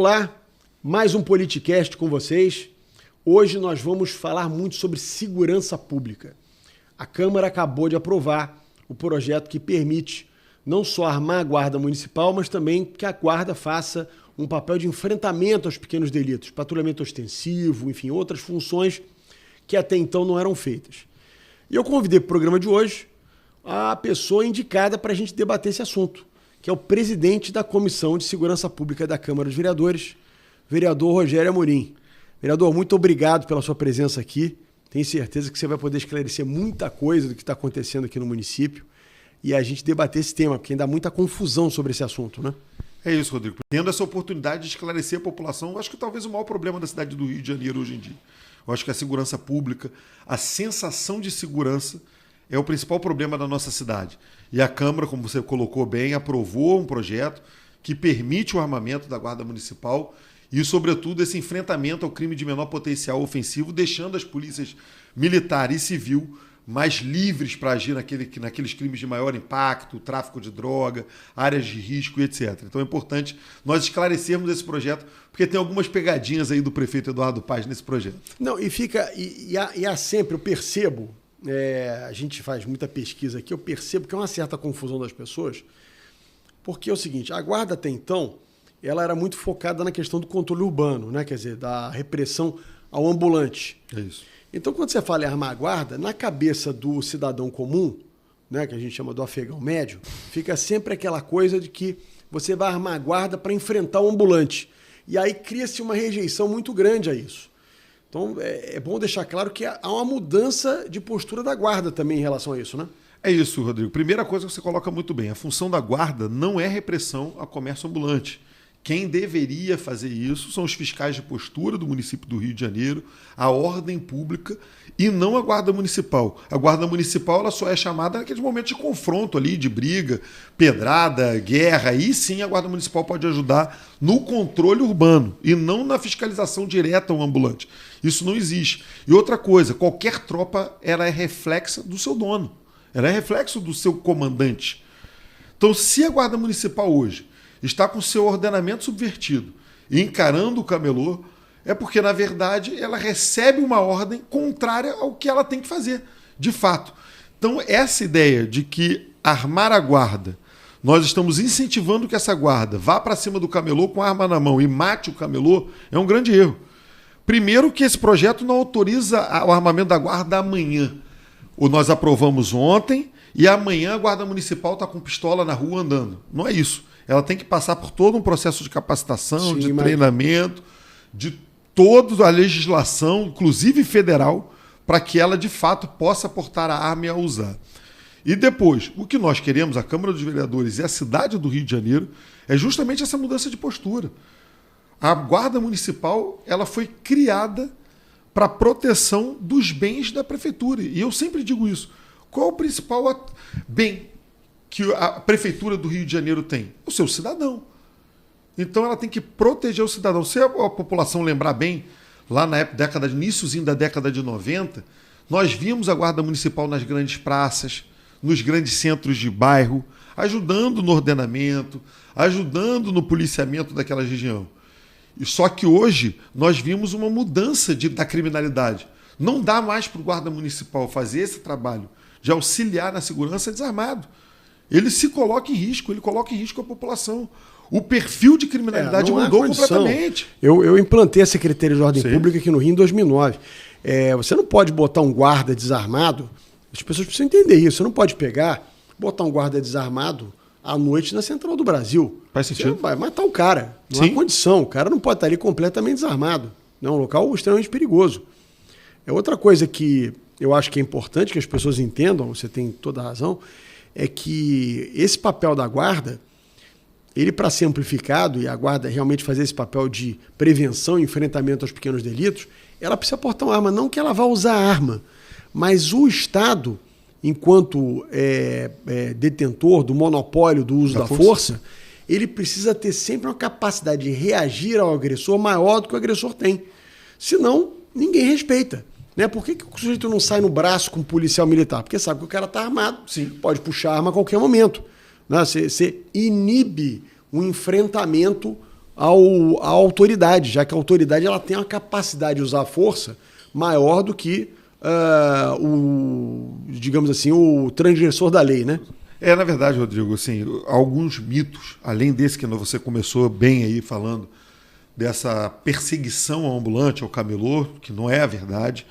Olá, mais um Politicast com vocês. Hoje nós vamos falar muito sobre segurança pública. A Câmara acabou de aprovar o projeto que permite não só armar a Guarda Municipal, mas também que a Guarda faça um papel de enfrentamento aos pequenos delitos, patrulhamento ostensivo, enfim, outras funções que até então não eram feitas. E eu convidei para o programa de hoje a pessoa indicada para a gente debater esse assunto, que é o presidente da Comissão de Segurança Pública da Câmara dos Vereadores, vereador Rogério Amorim. Vereador, muito obrigado pela sua presença aqui. Tenho certeza que você vai poder esclarecer muita coisa do que está acontecendo aqui no município e a gente debater esse tema, porque ainda há muita confusão sobre esse assunto, né? É isso, Rodrigo. Tendo essa oportunidade de esclarecer a população, acho que talvez o maior problema da cidade do Rio de Janeiro hoje em dia. Eu acho que a segurança pública, a sensação de segurança é o principal problema da nossa cidade. E a Câmara, como você colocou bem, aprovou um projeto que permite o armamento da Guarda Municipal e, sobretudo, esse enfrentamento ao crime de menor potencial ofensivo, deixando as polícias militar e civil mais livres para agir naqueles crimes de maior impacto, tráfico de droga, áreas de risco e etc. Então é importante nós esclarecermos esse projeto, porque tem algumas pegadinhas aí do prefeito Eduardo Paes nesse projeto. Não, e há sempre, eu percebo, a gente faz muita pesquisa aqui, eu percebo que há uma certa confusão das pessoas, porque é o seguinte, a Guarda até então, ela era muito focada na questão do controle urbano, né? Quer dizer, da repressão ao ambulante. É isso. Então, quando você fala em armar a guarda, na cabeça do cidadão comum, né, que a gente chama do afegão médio, fica sempre aquela coisa de que você vai armar a guarda para enfrentar o ambulante. E aí cria-se uma rejeição muito grande a isso. Então, é bom deixar claro que há uma mudança de postura da Guarda também em relação a isso, né? É isso, Rodrigo. Primeira coisa que você coloca muito bem, a função da Guarda não é repressão ao comércio ambulante. Quem deveria fazer isso são os fiscais de postura do município do Rio de Janeiro, a ordem pública e não a Guarda Municipal. A Guarda Municipal ela só é chamada naqueles momentos de confronto ali, de briga, pedrada, guerra. Aí sim a Guarda Municipal pode ajudar no controle urbano e não na fiscalização direta ao ambulante. Isso não existe. E outra coisa, qualquer tropa ela é reflexa do seu dono. Ela é reflexo do seu comandante. Então, se a Guarda Municipal hoje está com seu ordenamento subvertido e encarando o camelô, é porque, na verdade, ela recebe uma ordem contrária ao que ela tem que fazer, de fato. Então, essa ideia de que armar a guarda, nós estamos incentivando que essa guarda vá para cima do camelô com a arma na mão e mate o camelô, é um grande erro. Primeiro que esse projeto não autoriza o armamento da guarda amanhã. Nós aprovamos ontem e amanhã a Guarda Municipal está com pistola na rua andando. Não é isso. Ela tem que passar por todo um processo de capacitação, de treinamento, de toda a legislação, inclusive federal, para que ela, de fato, possa portar a arma e a usar. E depois, o que nós queremos, a Câmara dos Vereadores e a cidade do Rio de Janeiro, é justamente essa mudança de postura. A Guarda Municipal ela foi criada para a proteção dos bens da Prefeitura. E eu sempre digo isso. Qual é o principal bem que a Prefeitura do Rio de Janeiro tem? O seu cidadão. Então ela tem que proteger o cidadão. Se a população lembrar bem, lá na época, iníciozinho da década de 90, nós vimos a Guarda Municipal nas grandes praças, nos grandes centros de bairro, ajudando no ordenamento, ajudando no policiamento daquela região. Só que hoje nós vimos uma mudança da criminalidade. Não dá mais para o Guarda Municipal fazer esse trabalho de auxiliar na segurança desarmado. Ele se coloca em risco, ele coloca em risco a população. O perfil de criminalidade mudou completamente. Eu implantei essa Secretaria de Ordem Pública aqui no Rio em 2009. Você não pode botar um guarda desarmado, as pessoas precisam entender isso, você não pode botar um guarda desarmado à noite na Central do Brasil. Faz sentido. Você vai matar o cara, não há condição, o cara não pode estar ali completamente desarmado. É um local extremamente perigoso. É outra coisa que eu acho que é importante que as pessoas entendam, você tem toda a razão, é que esse papel da Guarda, ele para ser amplificado e a Guarda realmente fazer esse papel de prevenção e enfrentamento aos pequenos delitos, ela precisa portar uma arma, não que ela vá usar a arma, mas o Estado, enquanto detentor do monopólio do uso da força, ele precisa ter sempre uma capacidade de reagir ao agressor maior do que o agressor tem. Senão, ninguém respeita. Né? Por que o sujeito não sai no braço com um policial militar? Porque sabe que o cara está armado, pode puxar a arma a qualquer momento. Né? Você inibe o enfrentamento à autoridade, já que a autoridade ela tem uma capacidade de usar a força maior do que digamos assim, o transgressor da lei, né? Na verdade, Rodrigo, assim, alguns mitos, além desse que você começou bem aí falando, dessa perseguição ao ambulante, ao camelô, que não é a verdade.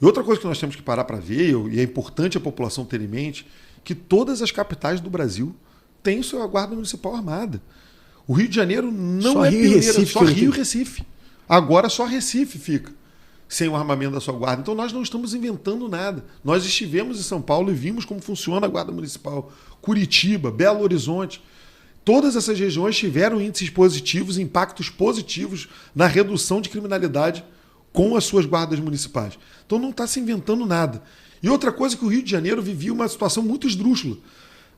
E outra coisa que nós temos que parar para ver, e é importante a população ter em mente, que todas as capitais do Brasil têm sua guarda municipal armada. O Rio de Janeiro não só é Rio pioneiro, Recife, só Rio e Recife. Agora só Recife fica sem o armamento da sua guarda. Então nós não estamos inventando nada. Nós estivemos em São Paulo e vimos como funciona a guarda municipal. Curitiba, Belo Horizonte. Todas essas regiões tiveram índices positivos, impactos positivos na redução de criminalidade com as suas guardas municipais. Então não está se inventando nada. E outra coisa que o Rio de Janeiro vivia uma situação muito esdrúxula.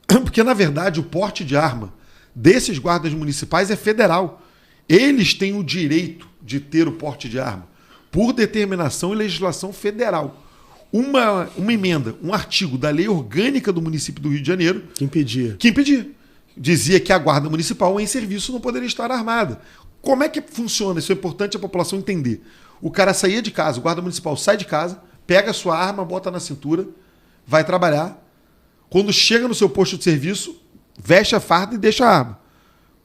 Porque, na verdade, o porte de arma desses guardas municipais é federal. Eles têm o direito de ter o porte de arma por determinação e legislação federal. Uma emenda, um artigo da lei orgânica do município do Rio de Janeiro... Que impedia. Dizia que a guarda municipal em serviço não poderia estar armada. Como é que funciona? Isso é importante a população entender. O cara saía de casa, o guarda municipal sai de casa, pega a sua arma, bota na cintura, vai trabalhar. Quando chega no seu posto de serviço, veste a farda e deixa a arma.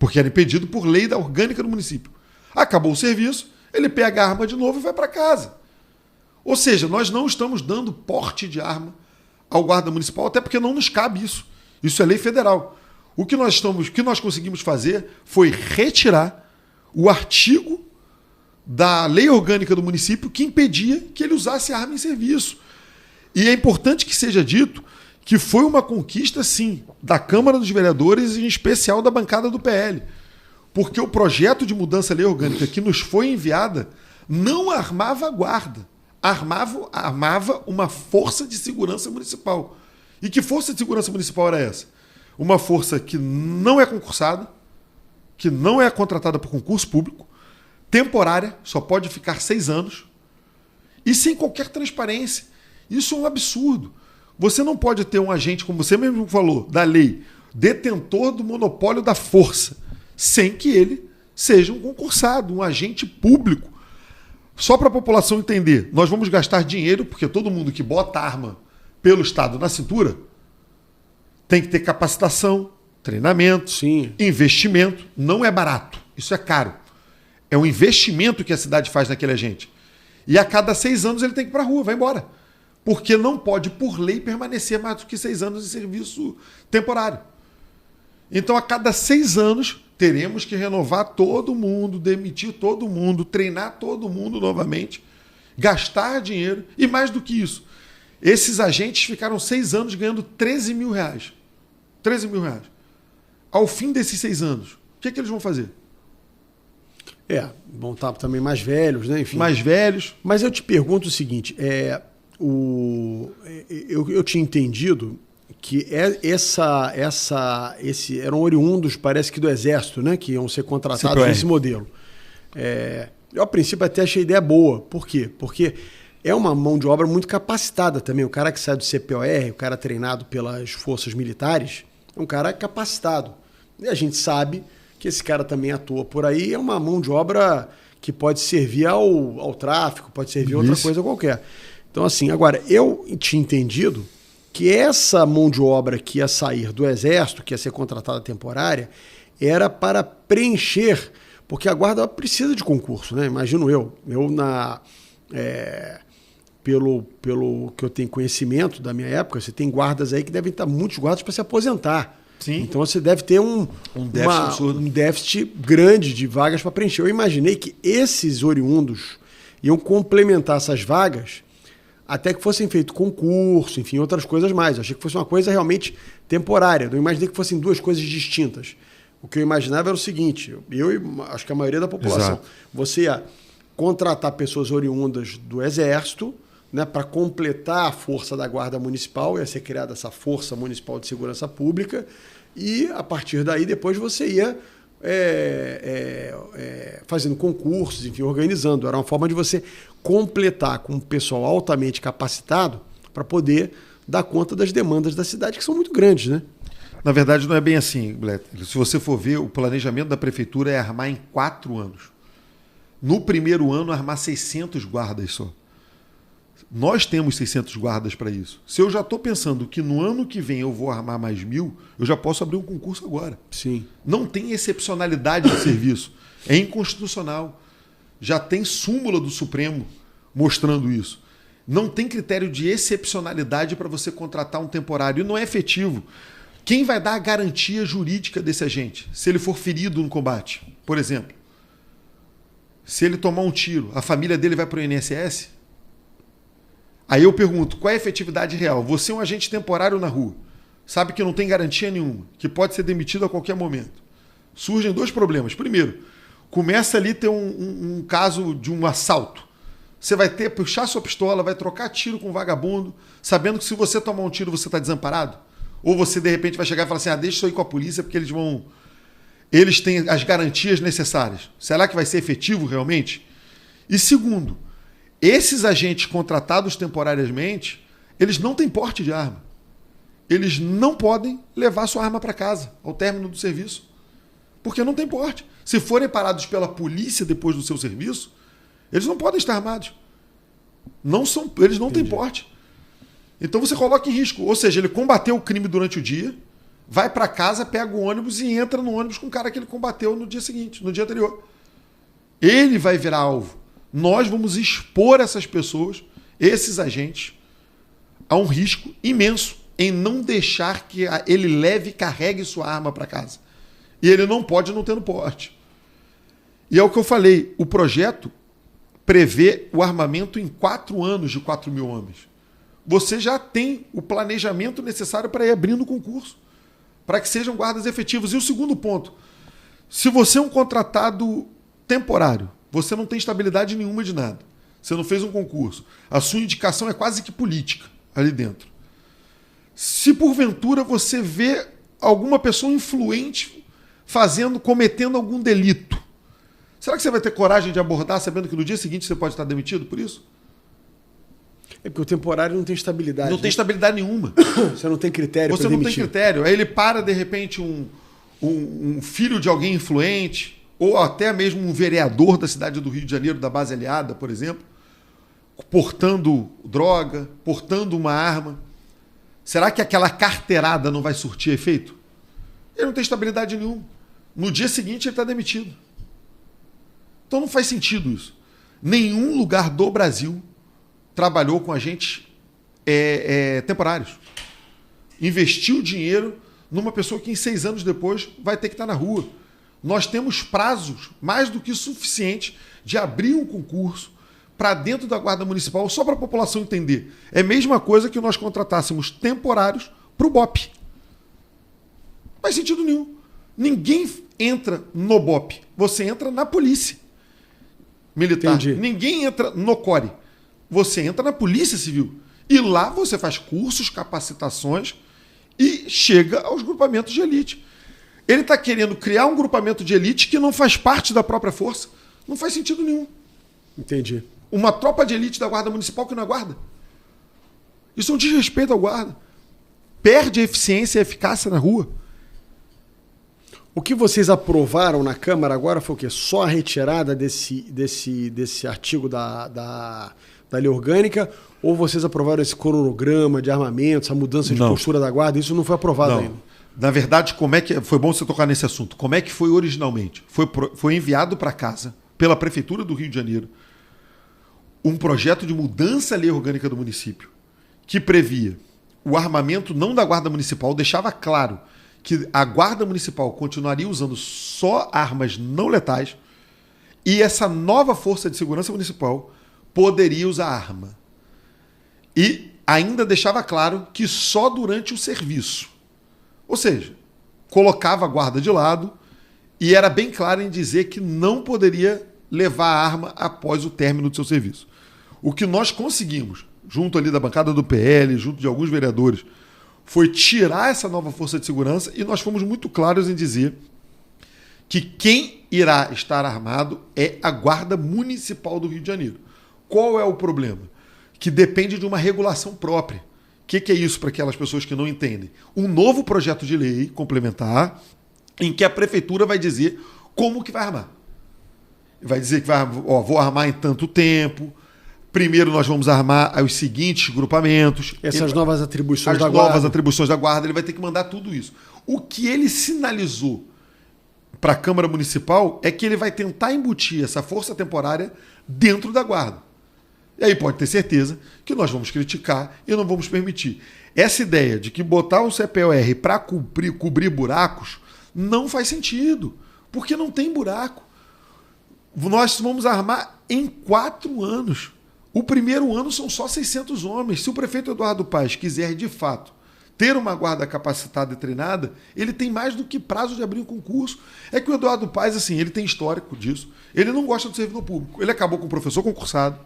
Porque era impedido por lei da orgânica do município. Acabou o serviço, ele pega a arma de novo e vai para casa. Ou seja, nós não estamos dando porte de arma ao guarda municipal, até porque não nos cabe isso. Isso é lei federal. O que nós conseguimos fazer foi retirar o artigo da lei orgânica do município que impedia que ele usasse arma em serviço. E é importante que seja dito que foi uma conquista, sim, da Câmara dos Vereadores, em especial da bancada do PL. Porque o projeto de mudança à lei orgânica que nos foi enviada não armava a guarda, armava uma força de segurança municipal. E que força de segurança municipal era essa? Uma força que não é concursada, que não é contratada por concurso público, temporária, só pode ficar 6 anos, e sem qualquer transparência. Isso é um absurdo. Você não pode ter um agente, como você mesmo falou, da lei, detentor do monopólio da força, sem que ele seja um concursado, um agente público. Só para a população entender, nós vamos gastar dinheiro, porque todo mundo que bota arma pelo Estado na cintura tem que ter capacitação, treinamento, sim, investimento. Não é barato, isso é caro. É um investimento que a cidade faz naquele agente. E a cada 6 anos ele tem que ir para a rua, vai embora. Porque não pode, por lei, permanecer mais do que 6 anos em serviço temporário. Então, a cada 6 anos, teremos que renovar todo mundo, demitir todo mundo, treinar todo mundo novamente, gastar dinheiro. E mais do que isso, esses agentes ficaram 6 anos ganhando 13 mil reais. 13 mil reais. Ao fim desses 6 anos, o que é que eles vão fazer? Vão estar também mais velhos, né? Enfim. Mais velhos. Mas eu te pergunto o seguinte, eu tinha entendido que eram oriundos, parece que do Exército, né? Que iam ser contratados nesse modelo. Eu, a princípio, até achei a ideia boa. Por quê? Porque é uma mão de obra muito capacitada também. O cara que sai do CPOR, o cara treinado pelas forças militares, é um cara capacitado. E a gente sabe que esse cara também atua por aí, é uma mão de obra que pode servir ao tráfico, pode servir a outra coisa qualquer. Então, assim, agora, eu tinha entendido que essa mão de obra que ia sair do Exército, que ia ser contratada temporária, era para preencher, porque a guarda precisa de concurso, né? Imagino pelo que eu tenho conhecimento da minha época, você tem guardas aí que devem estar muitos guardas para se aposentar. Sim. Então você deve ter um déficit grande de vagas para preencher. Eu imaginei que esses oriundos iam complementar essas vagas até que fossem feito concurso, enfim, outras coisas mais. Eu achei que fosse uma coisa realmente temporária. Não imaginei que fossem duas coisas distintas. O que eu imaginava era o seguinte, eu e acho que a maioria da população, Exato. Você ia contratar pessoas oriundas do Exército, né, para completar a força da Guarda Municipal, ia ser criada essa Força Municipal de Segurança Pública, e a partir daí depois você ia fazendo concursos, enfim, organizando. Era uma forma de você completar com um pessoal altamente capacitado para poder dar conta das demandas da cidade, que são muito grandes, né? Na verdade, não é bem assim, Bletter. Se você for ver, o planejamento da prefeitura é armar em 4 anos. No primeiro ano, armar 600 guardas só. Nós temos 600 guardas para isso. Se eu já estou pensando que no ano que vem eu vou armar mais 1.000, eu já posso abrir um concurso agora. Sim. Não tem excepcionalidade de serviço. É inconstitucional. Já tem súmula do Supremo mostrando isso. Não tem critério de excepcionalidade para você contratar um temporário. E não é efetivo. Quem vai dar a garantia jurídica desse agente? Se ele for ferido no combate, por exemplo. Se ele tomar um tiro, a família dele vai para o INSS? Aí eu pergunto, qual é a efetividade real? Você é um agente temporário na rua, sabe que não tem garantia nenhuma, que pode ser demitido a qualquer momento. Surgem 2 problemas. Primeiro, começa ali a ter um caso de um assalto. Você vai puxar sua pistola, vai trocar tiro com um vagabundo, sabendo que se você tomar um tiro você está desamparado? Ou você, de repente, vai chegar e falar assim, deixa isso aí com a polícia, porque eles têm as garantias necessárias. Será que vai ser efetivo realmente? E segundo, esses agentes contratados temporariamente, eles não têm porte de arma. Eles não podem levar sua arma para casa ao término do serviço, porque não tem porte. Se forem parados pela polícia depois do seu serviço, eles não podem estar armados. Eles não têm porte. Então você coloca em risco. Ou seja, ele combateu o crime durante o dia, vai para casa, pega o ônibus e entra no ônibus com o cara que ele combateu no dia seguinte, no dia anterior. Ele vai virar alvo. Nós vamos expor essas pessoas, esses agentes, a um risco imenso em não deixar que ele leve e carregue sua arma para casa. E ele não pode não tendo porte. E é o que eu falei, o projeto prevê o armamento em 4 anos de 4.000 homens. Você já tem o planejamento necessário para ir abrindo o concurso, para que sejam guardas efetivos. E o segundo ponto, se você é um contratado temporário, você não tem estabilidade nenhuma de nada, você não fez um concurso, a sua indicação é quase que política ali dentro. Se porventura você vê alguma pessoa influente cometendo algum delito, será que você vai ter coragem de abordar sabendo que no dia seguinte você pode estar demitido por isso? É porque o temporário não tem estabilidade. Não tem estabilidade nenhuma. Você não tem critério para Você não demitir. tem critério. Aí ele para, de repente, um filho de alguém influente, ou até mesmo um vereador da cidade do Rio de Janeiro, da base aliada, por exemplo, portando droga, portando uma arma. Será que aquela carteirada não vai surtir efeito? Ele não tem estabilidade nenhuma. No dia seguinte ele está demitido. Então não faz sentido isso. Nenhum lugar do Brasil trabalhou com agentes temporários. Investiu dinheiro numa pessoa que em 6 anos depois vai ter que estar na rua. Nós temos prazos mais do que suficientes de abrir um concurso para dentro da Guarda Municipal, só para a população entender. É a mesma coisa que nós contratássemos temporários para o BOP. Não faz sentido nenhum. Ninguém entra no BOP. Você entra na polícia militar. Entendi. Ninguém entra no CORE. Você entra na Polícia Civil. E lá você faz cursos, capacitações e chega aos grupamentos de elite. Ele está querendo criar um grupamento de elite que não faz parte da própria força. Não faz sentido nenhum. Entendi. Uma tropa de elite da Guarda Municipal que não é guarda. Isso é um desrespeito ao guarda. Perde a eficiência e a eficácia na rua. O que vocês aprovaram na Câmara agora foi o quê? Só a retirada desse artigo da lei orgânica, ou vocês aprovaram esse cronograma de armamentos, a mudança de postura da guarda? Isso não foi aprovado ainda. Na verdade, foi bom você tocar nesse assunto. Como é que foi originalmente? Foi enviado para casa, pela Prefeitura do Rio de Janeiro, um projeto de mudança à lei orgânica do município, que previa o armamento não da Guarda Municipal, deixava claro que a Guarda Municipal continuaria usando só armas não letais e essa nova Força de Segurança Municipal poderia usar arma. E ainda deixava claro que só durante o serviço. Ou seja, colocava a guarda de lado e era bem claro em dizer que não poderia levar a arma após o término do seu serviço. O que nós conseguimos, junto ali da bancada do PL, junto de alguns vereadores, foi tirar essa nova força de segurança e nós fomos muito claros em dizer que quem irá estar armado é a Guarda Municipal do Rio de Janeiro. Qual é o problema? Que depende de uma regulação própria, que é isso para aquelas pessoas que não entendem? Um novo projeto de lei complementar em que a prefeitura vai dizer como que vai armar. Vai dizer que vou armar em tanto tempo. Primeiro nós vamos armar os seguintes grupamentos. Essas novas atribuições da Guarda. As novas atribuições da Guarda, ele vai ter que mandar tudo isso. O que ele sinalizou para a Câmara Municipal é que ele vai tentar embutir essa força temporária dentro da Guarda. E aí pode ter certeza que nós vamos criticar e não vamos permitir. Essa ideia de que botar o CPOR para cobrir buracos não faz sentido, porque não tem buraco. Nós vamos armar em 4 anos. O primeiro ano são só 600 homens. Se o prefeito Eduardo Paes quiser, de fato, ter uma guarda capacitada e treinada, ele tem mais do que prazo de abrir um concurso. É que o Eduardo Paes, assim, ele tem histórico disso. Ele não gosta do servidor público. Ele acabou com o professor concursado.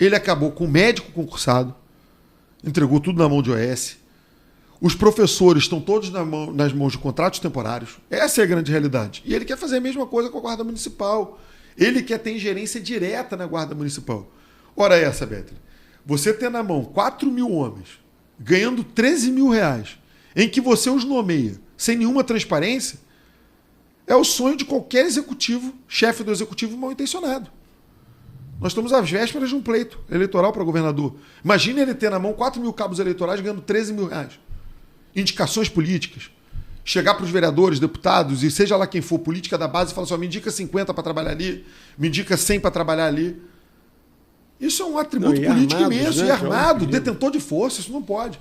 Ele acabou com o médico concursado. Entregou tudo na mão de OS. Os professores estão todos nas mãos de contratos temporários. Essa é a grande realidade. E ele quer fazer a mesma coisa com a Guarda Municipal. Ele quer ter ingerência direta na Guarda Municipal. Ora essa, Betley. Você ter na mão 4 mil homens, ganhando 13 mil reais, em que você os nomeia sem nenhuma transparência, é o sonho de qualquer executivo, chefe do executivo mal intencionado. Nós estamos às vésperas de um pleito eleitoral para governador. Imagine ele ter na mão 4 mil cabos eleitorais ganhando 13 mil reais. Indicações políticas. Chegar para os vereadores, deputados, e seja lá quem for, política da base, e falar assim, me indica 50 para trabalhar ali, me indica 100 para trabalhar ali. Isso é um atributo político imenso, e armado, detentor de força, isso não pode.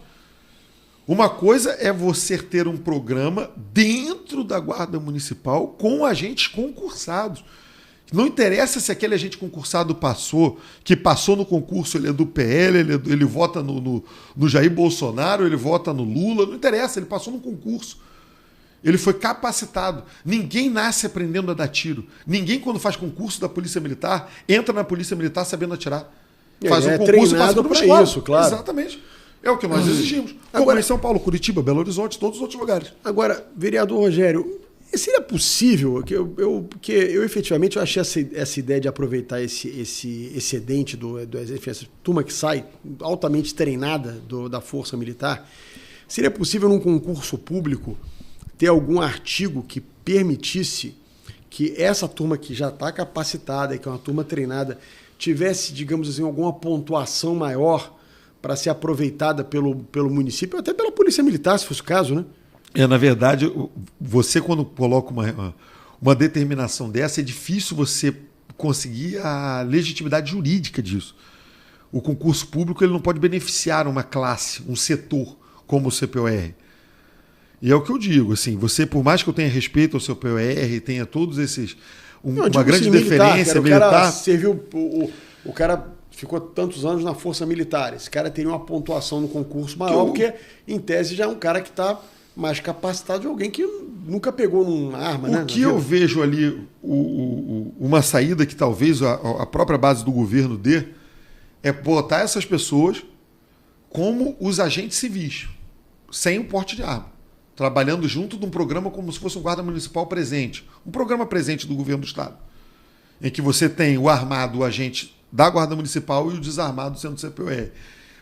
Uma coisa é você ter um programa dentro da Guarda Municipal com agentes concursados. Não interessa se aquele agente concursado que passou no concurso, ele é do PL, ele vota no Jair Bolsonaro, ele vota no Lula, não interessa, ele passou no concurso. Ele foi capacitado. Ninguém nasce aprendendo a dar tiro. Ninguém, quando faz concurso da Polícia Militar, entra na Polícia Militar sabendo atirar. Faz um concurso e passa por uma isso, claro. Exatamente. É o que nós exigimos. Como em São Paulo, Curitiba, Belo Horizonte, todos os outros lugares. Agora, vereador Rogério, seria possível que eu efetivamente eu achei essa ideia de aproveitar esse excedente do exército, essa turma que sai altamente treinada da Força Militar, seria possível num concurso público ter algum artigo que permitisse que essa turma que já está capacitada, que é uma turma treinada, tivesse, digamos assim, alguma pontuação maior para ser aproveitada pelo município, até pela Polícia Militar, se fosse o caso, né? Na verdade, você quando coloca uma determinação dessa, é difícil você conseguir a legitimidade jurídica disso. O concurso público ele não pode beneficiar uma classe, um setor como o CPOR. E é o que eu digo, assim, você, por mais que eu tenha respeito ao seu POR, tenha todos esses... uma grande deferência militar... O cara serviu... O cara ficou tantos anos na Força Militar. Esse cara teria uma pontuação no concurso maior, porque, em tese, já é um cara que está mais capacitado de alguém que nunca pegou numa arma, né? O que eu vejo ali, uma saída que talvez a própria base do governo dê, é botar essas pessoas como os agentes civis, sem o porte de arma. Trabalhando junto de um programa como se fosse um guarda municipal presente. Um programa presente do governo do Estado. Em que você tem o armado, o agente da Guarda Municipal e o desarmado sendo CPOR.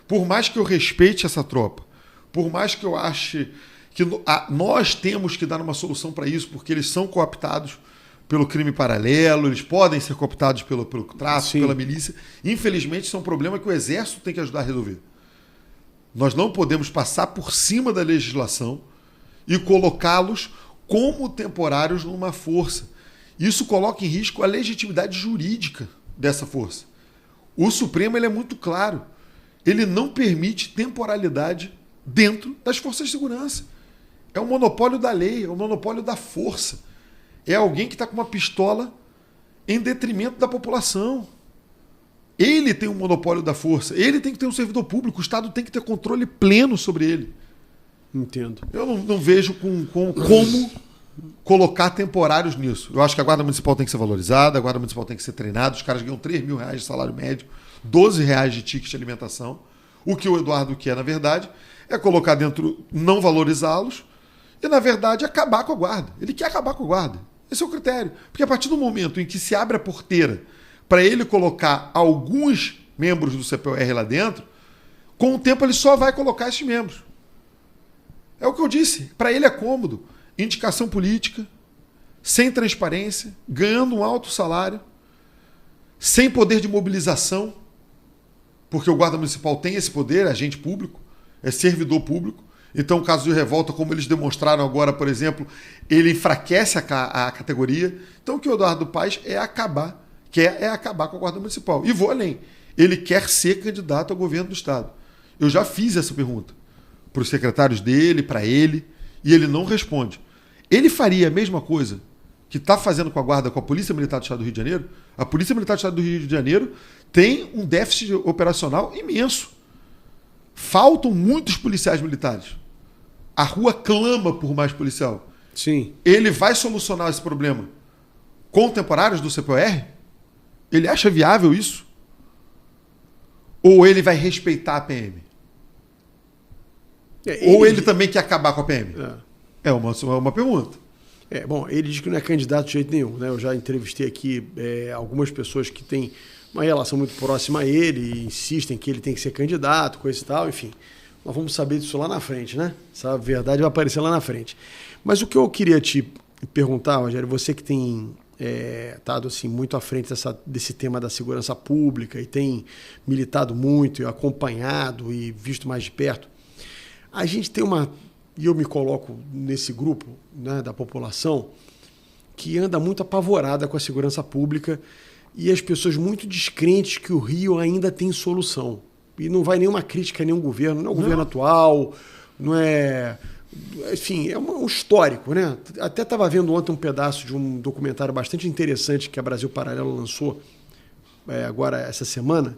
Por mais que eu respeite essa tropa, por mais que eu ache que nós temos que dar uma solução para isso, porque eles são cooptados pelo crime paralelo, eles podem ser cooptados pelo tráfico, pela milícia. Infelizmente, isso é um problema que o Exército tem que ajudar a resolver. Nós não podemos passar por cima da legislação e colocá-los como temporários numa força. Isso coloca em risco a legitimidade jurídica dessa força. O Supremo ele é muito claro. Ele não permite temporalidade dentro das forças de segurança. É um monopólio da lei, é um monopólio da força. É alguém que está com uma pistola em detrimento da população. Ele tem um monopólio da força. Ele tem que ter um servidor público. O Estado tem que ter controle pleno sobre ele. Entendo. Eu não vejo como colocar temporários nisso. Eu acho que a Guarda Municipal tem que ser valorizada, a Guarda Municipal tem que ser treinada, os caras ganham 3 mil reais de salário médio, 12 reais de ticket de alimentação. O que o Eduardo quer, na verdade, é colocar dentro, não valorizá-los e, na verdade, acabar com a Guarda. Ele quer acabar com a Guarda. Esse é o critério. Porque a partir do momento em que se abre a porteira para ele colocar alguns membros do CPOR lá dentro, Com o tempo ele só vai colocar esses membros. É o que eu disse. Para ele é cômodo. Indicação política, sem transparência, ganhando um alto salário, sem poder de mobilização, porque o guarda municipal tem esse poder, é agente público, é servidor público. Então, caso de revolta, como eles demonstraram agora, por exemplo, ele enfraquece a categoria. Então, o que o Eduardo Paes quer acabar com a guarda municipal. E vou além. Ele quer ser candidato ao governo do Estado. Eu já fiz essa pergunta para os secretários dele, para ele, e ele não responde. Ele faria a mesma coisa que está fazendo com a guarda, com a Polícia Militar do Estado do Rio de Janeiro? A Polícia Militar do Estado do Rio de Janeiro tem um déficit operacional imenso. Faltam muitos policiais militares. A rua clama por mais policial. Sim. Ele vai solucionar esse problema com temporários do CPOR? Ele acha viável isso? Ou ele vai respeitar a PM? Ou ele também quer acabar com a PM? É uma pergunta. Bom, ele diz que não é candidato de jeito nenhum, né? Eu já entrevistei aqui algumas pessoas que têm uma relação muito próxima a ele e insistem que ele tem que ser candidato, coisa e tal, enfim. Nós vamos saber disso lá na frente, né? Essa verdade vai aparecer lá na frente. Mas o que eu queria te perguntar, Rogério, você que tem estado assim, muito à frente desse tema da segurança pública e tem militado muito, e acompanhado e visto mais de perto, a gente tem e eu me coloco nesse grupo, né, da população que anda muito apavorada com a segurança pública e as pessoas muito descrentes que o Rio ainda tem solução. E não vai nenhuma crítica a nenhum governo, não é o governo atual, não é... Enfim, é um histórico, né? Até estava vendo ontem um pedaço de um documentário bastante interessante que a Brasil Paralelo lançou agora essa semana,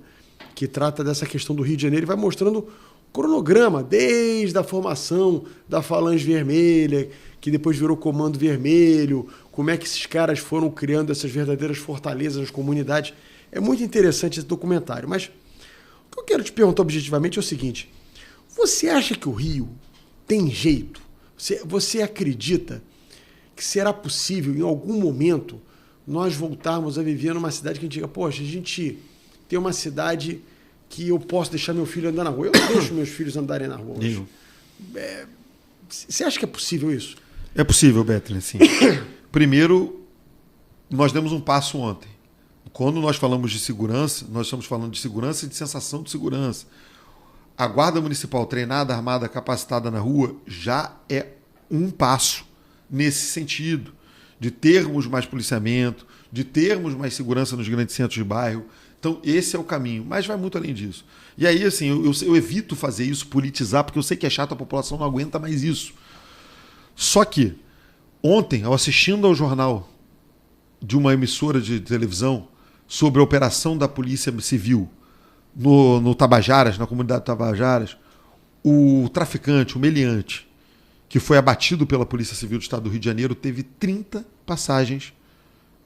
que trata dessa questão do Rio de Janeiro e vai mostrando cronograma, desde a formação da Falange Vermelha, que depois virou Comando Vermelho, como é que esses caras foram criando essas verdadeiras fortalezas nas comunidades. É muito interessante esse documentário, mas o que eu quero te perguntar objetivamente é o seguinte: você acha que o Rio tem jeito? Você acredita que será possível, em algum momento, nós voltarmos a viver numa cidade que a gente diga, poxa, a gente tem uma cidade que eu posso deixar meu filho andar na rua? Eu não deixo meus filhos andarem na rua hoje. Você acha que é possível isso? É possível, Betlin, sim. Primeiro, nós demos um passo ontem. Quando nós falamos de segurança, nós estamos falando de segurança e de sensação de segurança. A Guarda Municipal treinada, armada, capacitada na rua já é um passo nesse sentido, de termos mais policiamento, de termos mais segurança nos grandes centros de bairro. Então, esse é o caminho, mas vai muito além disso. E aí, assim, eu evito fazer isso, politizar, porque eu sei que é chato, a população não aguenta mais isso. Só que, ontem, ao assistindo ao jornal de uma emissora de televisão sobre a operação da Polícia Civil no Tabajaras, na comunidade de Tabajaras, o traficante, o meliante, que foi abatido pela Polícia Civil do Estado do Rio de Janeiro, teve 30 passagens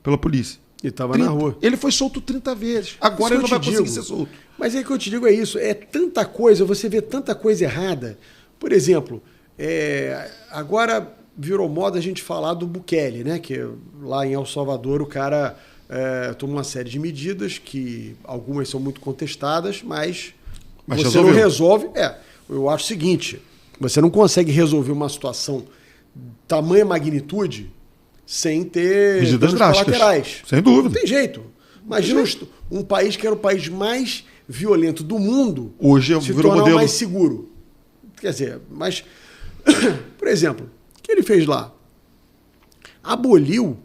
pela polícia. E estava na rua. Ele foi solto 30 vezes. Agora ele não vai conseguir ser solto. Mas é que eu te digo, é isso. É tanta coisa, você vê tanta coisa errada. Por exemplo, agora virou moda a gente falar do Bukele, né? Que lá em El Salvador o cara tomou uma série de medidas que algumas são muito contestadas, mas você resolveu. Não resolve. Eu acho o seguinte, você não consegue resolver uma situação tamanha magnitude sem ter medidas drásticas, colaterais. Sem dúvida. Não tem jeito. Imagina um país que era o país mais violento do mundo hoje se tornar o mais seguro. Quer dizer, mas, por exemplo, o que ele fez lá? Aboliu,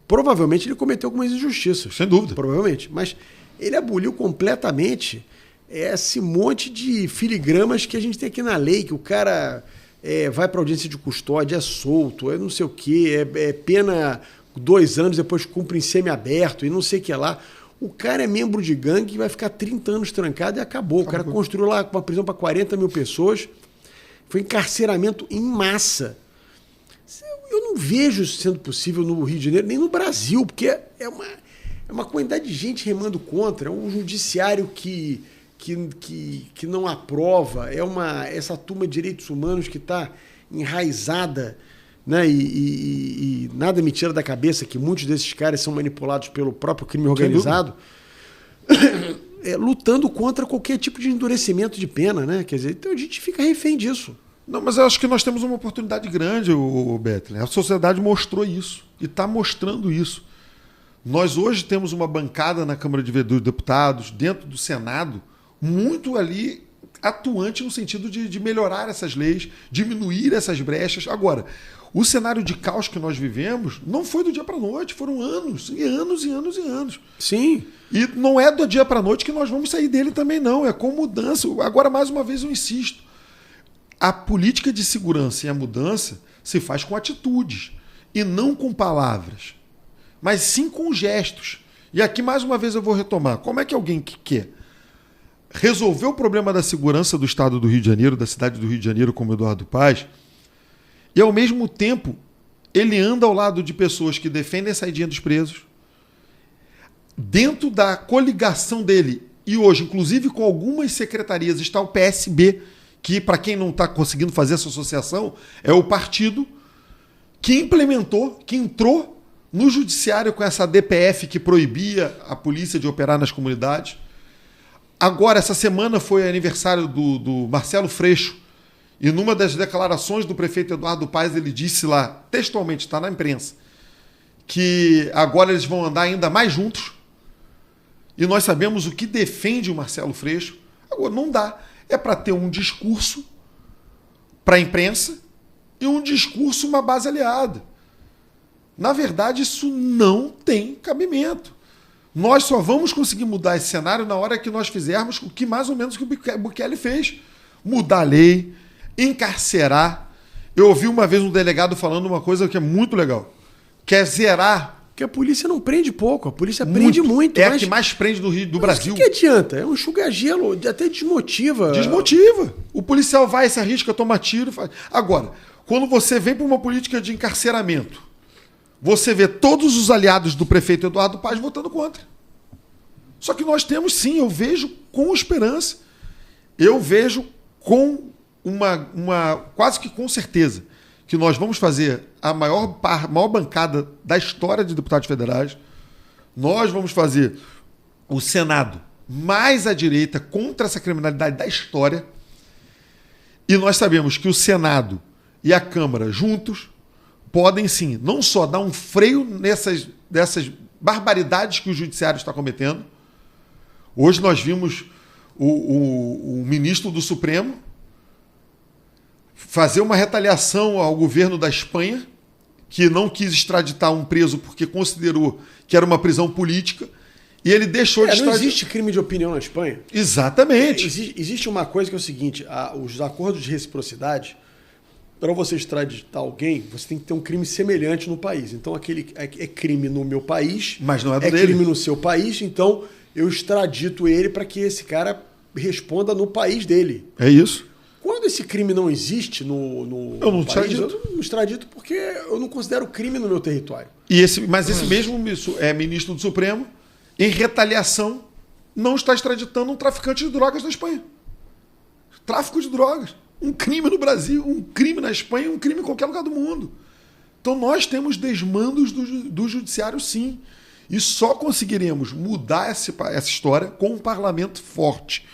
provavelmente ele cometeu algumas injustiças. Sem dúvida. Provavelmente. Mas ele aboliu completamente esse monte de filigramas que a gente tem aqui na lei, que o cara vai para audiência de custódia, é solto, é não sei o quê, é pena 2 anos, depois cumpre em semiaberto e não sei o que lá. O cara é membro de gangue e vai ficar 30 anos trancado e acabou. O cara construiu lá uma prisão para 40 mil pessoas. Foi encarceramento em massa. Eu não vejo isso sendo possível no Rio de Janeiro, nem no Brasil, porque é uma quantidade de gente remando contra, é um judiciário que não aprova, essa turma de direitos humanos que está enraizada, né? E nada me tira da cabeça que muitos desses caras são manipulados pelo próprio crime organizado. lutando contra qualquer tipo de endurecimento de pena, né? Quer dizer, então a gente fica refém disso. Não, mas eu acho que nós temos uma oportunidade grande, o Bettler. A sociedade mostrou isso e está mostrando isso. Nós hoje temos uma bancada na Câmara de Deputados, dentro do Senado, muito ali atuante no sentido de melhorar essas leis, diminuir essas brechas. Agora, o cenário de caos que nós vivemos não foi do dia para a noite, foram anos, e anos, e anos, e anos. Sim. E não é do dia para a noite que nós vamos sair dele também, não. É com mudança. Agora, mais uma vez, eu insisto. A política de segurança e a mudança se faz com atitudes e não com palavras, mas sim com gestos. E aqui, mais uma vez, eu vou retomar. Como é que alguém que quer resolver o problema da segurança do estado do Rio de Janeiro, da cidade do Rio de Janeiro, como Eduardo Paes, e, ao mesmo tempo, ele anda ao lado de pessoas que defendem a saidinha dos presos, dentro da coligação dele, e hoje, inclusive, com algumas secretarias, está o PSB, que, para quem não está conseguindo fazer essa associação, é o partido que implementou, que entrou no judiciário com essa DPF que proibia a polícia de operar nas comunidades. Agora, essa semana foi aniversário do Marcelo Freixo, e numa das declarações do prefeito Eduardo Paes, ele disse lá, textualmente, está na imprensa, que agora eles vão andar ainda mais juntos, e nós sabemos o que defende o Marcelo Freixo. Agora, não dá. É para ter um discurso para a imprensa e um discurso, uma base aliada. Na verdade, isso não tem cabimento. Nós só vamos conseguir mudar esse cenário na hora que nós fizermos o que mais ou menos que o Bukele fez. Mudar a lei, encarcerar. Eu ouvi uma vez um delegado falando uma coisa que é muito legal. Quer zerar. Porque a polícia não prende pouco, a polícia prende muito. É a que mais prende do Brasil. O que adianta? É um enxuga-gelo, até desmotiva. Desmotiva. O policial vai, se arrisca, toma tiro. Faz. Agora, quando você vem para uma política de encarceramento, você vê todos os aliados do prefeito Eduardo Paes votando contra. Só que nós temos, sim, eu vejo com esperança, eu vejo com quase que com certeza, que nós vamos fazer a maior bancada da história de deputados federais. Nós vamos fazer o Senado mais à direita contra essa criminalidade da história. E nós sabemos que o Senado e a Câmara juntos podem, sim, não só dar um freio dessas barbaridades que o Judiciário está cometendo. Hoje nós vimos o ministro do Supremo fazer uma retaliação ao governo da Espanha, que não quis extraditar um preso porque considerou que era uma prisão política, e ele deixou de extraditar. Não existe crime de opinião na Espanha? Exatamente. Existe uma coisa que é o seguinte, os acordos de reciprocidade, para você extraditar alguém, você tem que ter um crime semelhante no país. Então, aquele é crime no meu país, mas não é do é dele. Crime no seu país, então eu extradito ele para que esse cara responda no país dele. É isso. Quando esse crime não existe no eu não país, extradito. eu não extradito porque eu não considero crime no meu território. Mas esse mesmo ministro do Supremo, em retaliação, não está extraditando um traficante de drogas na Espanha. Tráfico de drogas. Um crime no Brasil, um crime na Espanha, um crime em qualquer lugar do mundo. Então nós temos desmandos do judiciário, sim. E só conseguiremos mudar essa história com um parlamento forte.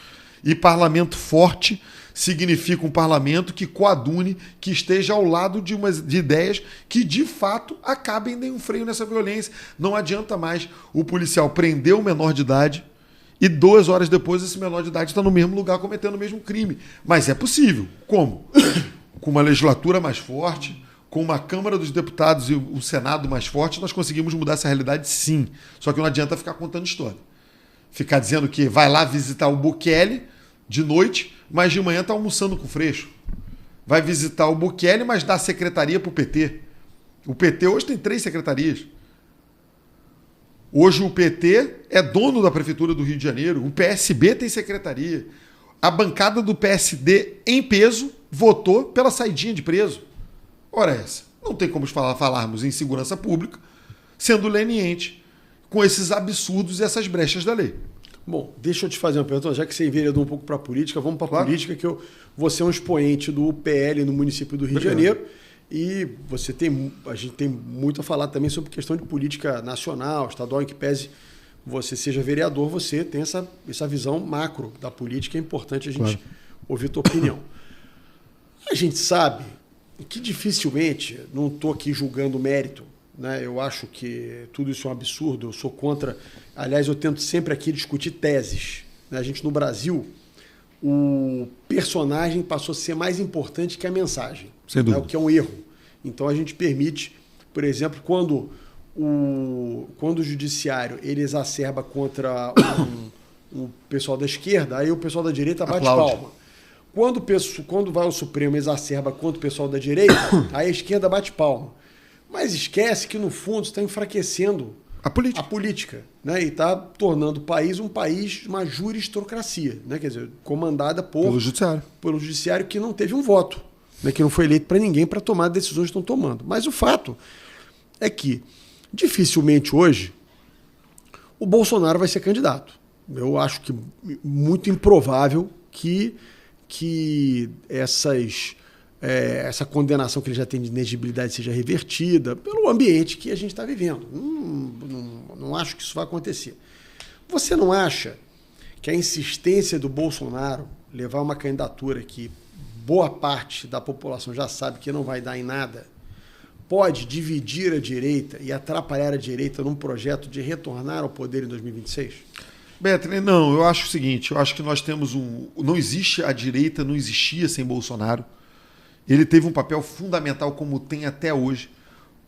E parlamento forte significa um parlamento que coadune, que esteja ao lado de ideias que, de fato, acabem de um freio nessa violência. Não adianta mais o policial prender o menor de idade e 2 horas depois esse menor de idade está no mesmo lugar cometendo o mesmo crime. Mas é possível. Como? Com uma legislatura mais forte, com uma Câmara dos Deputados e um Senado mais forte, nós conseguimos mudar essa realidade, sim. Só que não adianta ficar contando história. Ficar dizendo que vai lá visitar o Bukele de noite, mas de manhã está almoçando com o Freixo. Vai visitar o Bukele, mas dá secretaria para o PT. O PT hoje tem 3 secretarias. Hoje o PT é dono da Prefeitura do Rio de Janeiro. O PSB tem secretaria. A bancada do PSD, em peso, votou pela saidinha de preso. Ora essa. Não tem como falarmos em segurança pública sendo leniente com esses absurdos e essas brechas da lei. Bom, deixa eu te fazer uma pergunta, já que você enveredou um pouco para a política, vamos para a política, que vou ser um expoente do PL no município do Rio de Janeiro, e a gente tem muito a falar também sobre questão de política nacional, estadual, em que pese você seja vereador, você tem essa visão macro da política, é importante a gente ouvir a tua opinião. A gente sabe que dificilmente, não estou aqui julgando o mérito, né? Eu acho que tudo isso é um absurdo, eu sou contra. Aliás, eu tento sempre aqui discutir teses. Né? A gente, no Brasil, o personagem passou a ser mais importante que a mensagem. Sem dúvida. Né? O que é um erro. Então a gente permite, por exemplo, quando o judiciário ele exacerba contra o pessoal da esquerda, aí o pessoal da direita bate palma. Quando vai ao Supremo e exacerba contra o pessoal da direita, aí a esquerda bate palma. Mas esquece que, no fundo, está enfraquecendo a política, né? E está tornando o país um país, uma juristocracia, né? Quer dizer, comandada pelo judiciário que não teve um voto, né? Que não foi eleito para ninguém para tomar decisões que estão tomando. Mas o fato é que, dificilmente hoje, o Bolsonaro vai ser candidato. Eu acho que muito improvável que essa condenação que ele já tem de inegibilidade seja revertida pelo ambiente que a gente está vivendo. Não acho que isso vai acontecer. Você não acha que a insistência do Bolsonaro levar uma candidatura que boa parte da população já sabe que não vai dar em nada pode dividir a direita e atrapalhar a direita num projeto de retornar ao poder em 2026? Beto, não, eu acho o seguinte, eu acho que nós temos não existe a direita, não existia sem Bolsonaro. Ele teve um papel fundamental como tem até hoje.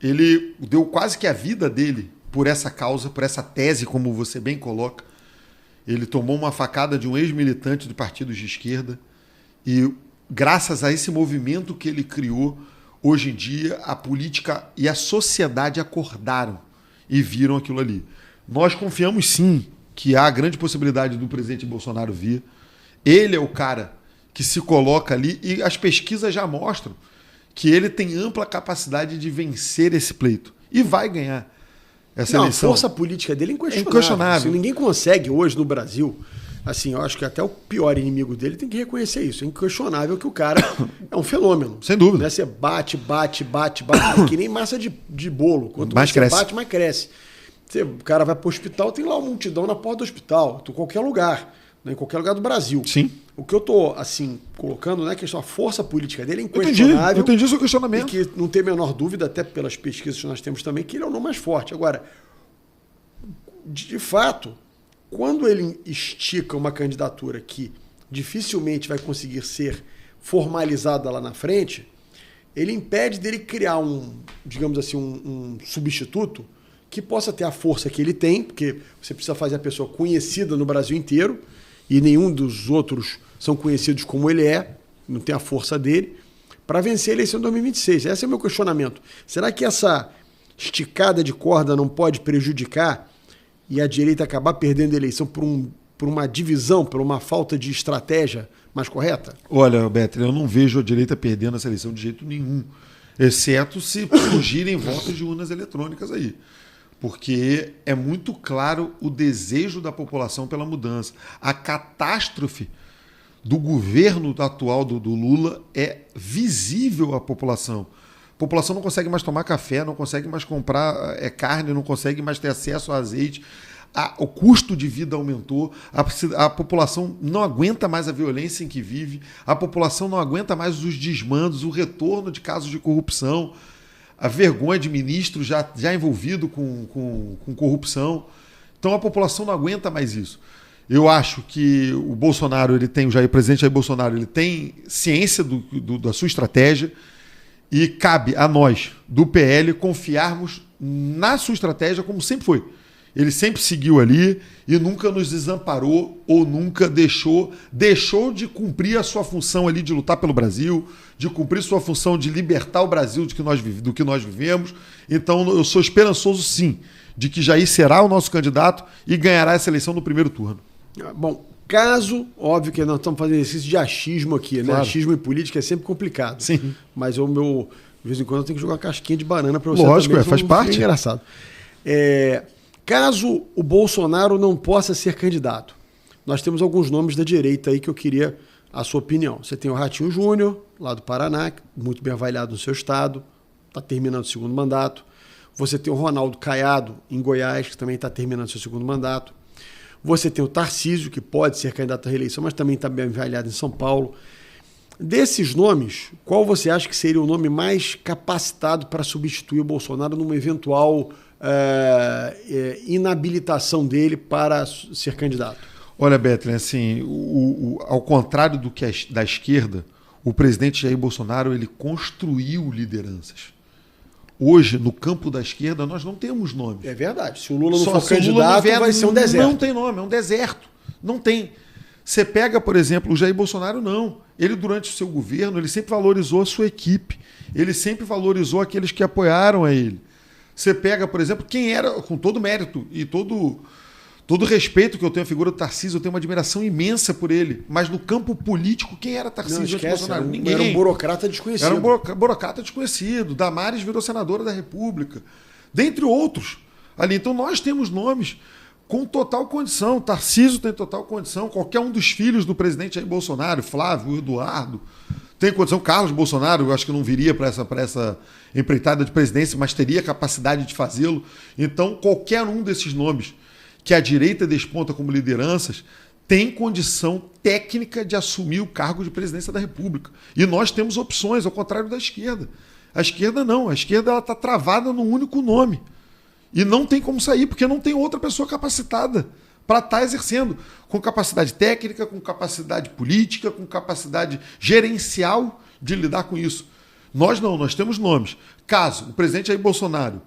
Ele deu quase que a vida dele por essa causa, por essa tese, como você bem coloca. Ele tomou uma facada de um ex-militante de partidos de esquerda e, graças a esse movimento que ele criou, hoje em dia a política e a sociedade acordaram e viram aquilo ali. Nós confiamos sim que há grande possibilidade do presidente Bolsonaro vir. Ele é o cara que se coloca ali e as pesquisas já mostram que ele tem ampla capacidade de vencer esse pleito e vai ganhar essa eleição. A força política dele é inquestionável. Assim, ninguém consegue hoje no Brasil, assim, eu acho que até o pior inimigo dele tem que reconhecer isso. É inquestionável que o cara é um fenômeno. Sem dúvida. Né? Você bate, que nem massa de bolo. Quanto mais você cresce. bate, mais cresce. O cara vai para o hospital, tem lá uma multidão na porta do hospital, em qualquer lugar. Em qualquer lugar do Brasil. Sim. O que eu estou assim, colocando, né, que a força política dele é inquestionável. Eu entendi o seu questionamento. E que não tem a menor dúvida, até pelas pesquisas que nós temos também, que ele é o nome mais forte. Agora, de fato, quando ele estica uma candidatura que dificilmente vai conseguir ser formalizada lá na frente, ele impede dele criar digamos assim, um substituto que possa ter a força que ele tem, porque você precisa fazer a pessoa conhecida no Brasil inteiro, e nenhum dos outros são conhecidos como ele é, não tem a força dele, para vencer a eleição de 2026. Esse é o meu questionamento. Será que essa esticada de corda não pode prejudicar e a direita acabar perdendo a eleição por uma divisão, por uma falta de estratégia mais correta? Olha, Beto, eu não vejo a direita perdendo essa eleição de jeito nenhum, exceto se surgirem votos de urnas eletrônicas aí. Porque é muito claro o desejo da população pela mudança. A catástrofe do governo atual do Lula é visível à população. A população não consegue mais tomar café, não consegue mais comprar carne, não consegue mais ter acesso a azeite. O custo de vida aumentou, a população não aguenta mais a violência em que vive, a população não aguenta mais os desmandos, o retorno de casos de corrupção, a vergonha de ministro já envolvido com corrupção. Então a população não aguenta mais isso. Eu acho que o Bolsonaro, o presidente Jair Bolsonaro, ele tem ciência da sua estratégia e cabe a nós, do PL, confiarmos na sua estratégia como sempre foi. Ele sempre seguiu ali e nunca nos desamparou ou nunca deixou de cumprir a sua função ali de lutar pelo Brasil, de cumprir sua função de libertar o Brasil do que nós vivemos. Então eu sou esperançoso sim, de que Jair será o nosso candidato e ganhará essa eleição no primeiro turno. Bom, caso, óbvio que nós estamos fazendo exercício de achismo aqui, né? Claro. Achismo em política é sempre complicado. Sim. Mas de vez em quando eu tenho que jogar uma casquinha de banana para você. Lógico, também, faz parte. É engraçado. Caso o Bolsonaro não possa ser candidato, nós temos alguns nomes da direita aí que eu queria a sua opinião. Você tem o Ratinho Júnior, lá do Paraná, muito bem avaliado no seu estado, está terminando o segundo mandato. Você tem o Ronaldo Caiado, em Goiás, que também está terminando seu segundo mandato. Você tem o Tarcísio, que pode ser candidato à reeleição, mas também está bem avaliado em São Paulo. Desses nomes, qual você acha que seria o nome mais capacitado para substituir o Bolsonaro numa eventual inabilitação dele para ser candidato? Olha, Bethlen, assim, ao contrário do que da esquerda, o presidente Jair Bolsonaro ele construiu lideranças. Hoje, no campo da esquerda, nós não temos nomes. É verdade. Se o Lula não for candidato, vai ser um deserto. Não tem nome, é um deserto. Não tem. Você pega, por exemplo, o Jair Bolsonaro, não. Ele, durante o seu governo, ele sempre valorizou a sua equipe. Ele sempre valorizou aqueles que apoiaram a ele. Você pega, por exemplo, quem era, com todo mérito e todo respeito que eu tenho à figura do Tarcísio, eu tenho uma admiração imensa por ele. Mas no campo político, quem era Tarcísio? Não esquece, Bolsonaro? Ninguém. Era um burocrata desconhecido. Era um burocrata desconhecido. Damares virou senadora da República. Dentre outros. Ali. Então nós temos nomes com total condição. Tarcísio tem total condição. Qualquer um dos filhos do presidente Jair Bolsonaro, Flávio, Eduardo, tem condição. Carlos Bolsonaro, eu acho que não viria para essa empreitada de presidência, mas teria capacidade de fazê-lo. Então qualquer um desses nomes que a direita desponta como lideranças, tem condição técnica de assumir o cargo de presidência da República. E nós temos opções, ao contrário da esquerda. A esquerda não. A esquerda está travada num único nome. E não tem como sair, porque não tem outra pessoa capacitada para estar exercendo. Com capacidade técnica, com capacidade política, com capacidade gerencial de lidar com isso. Nós não, nós temos nomes. Caso o presidente Jair Bolsonaro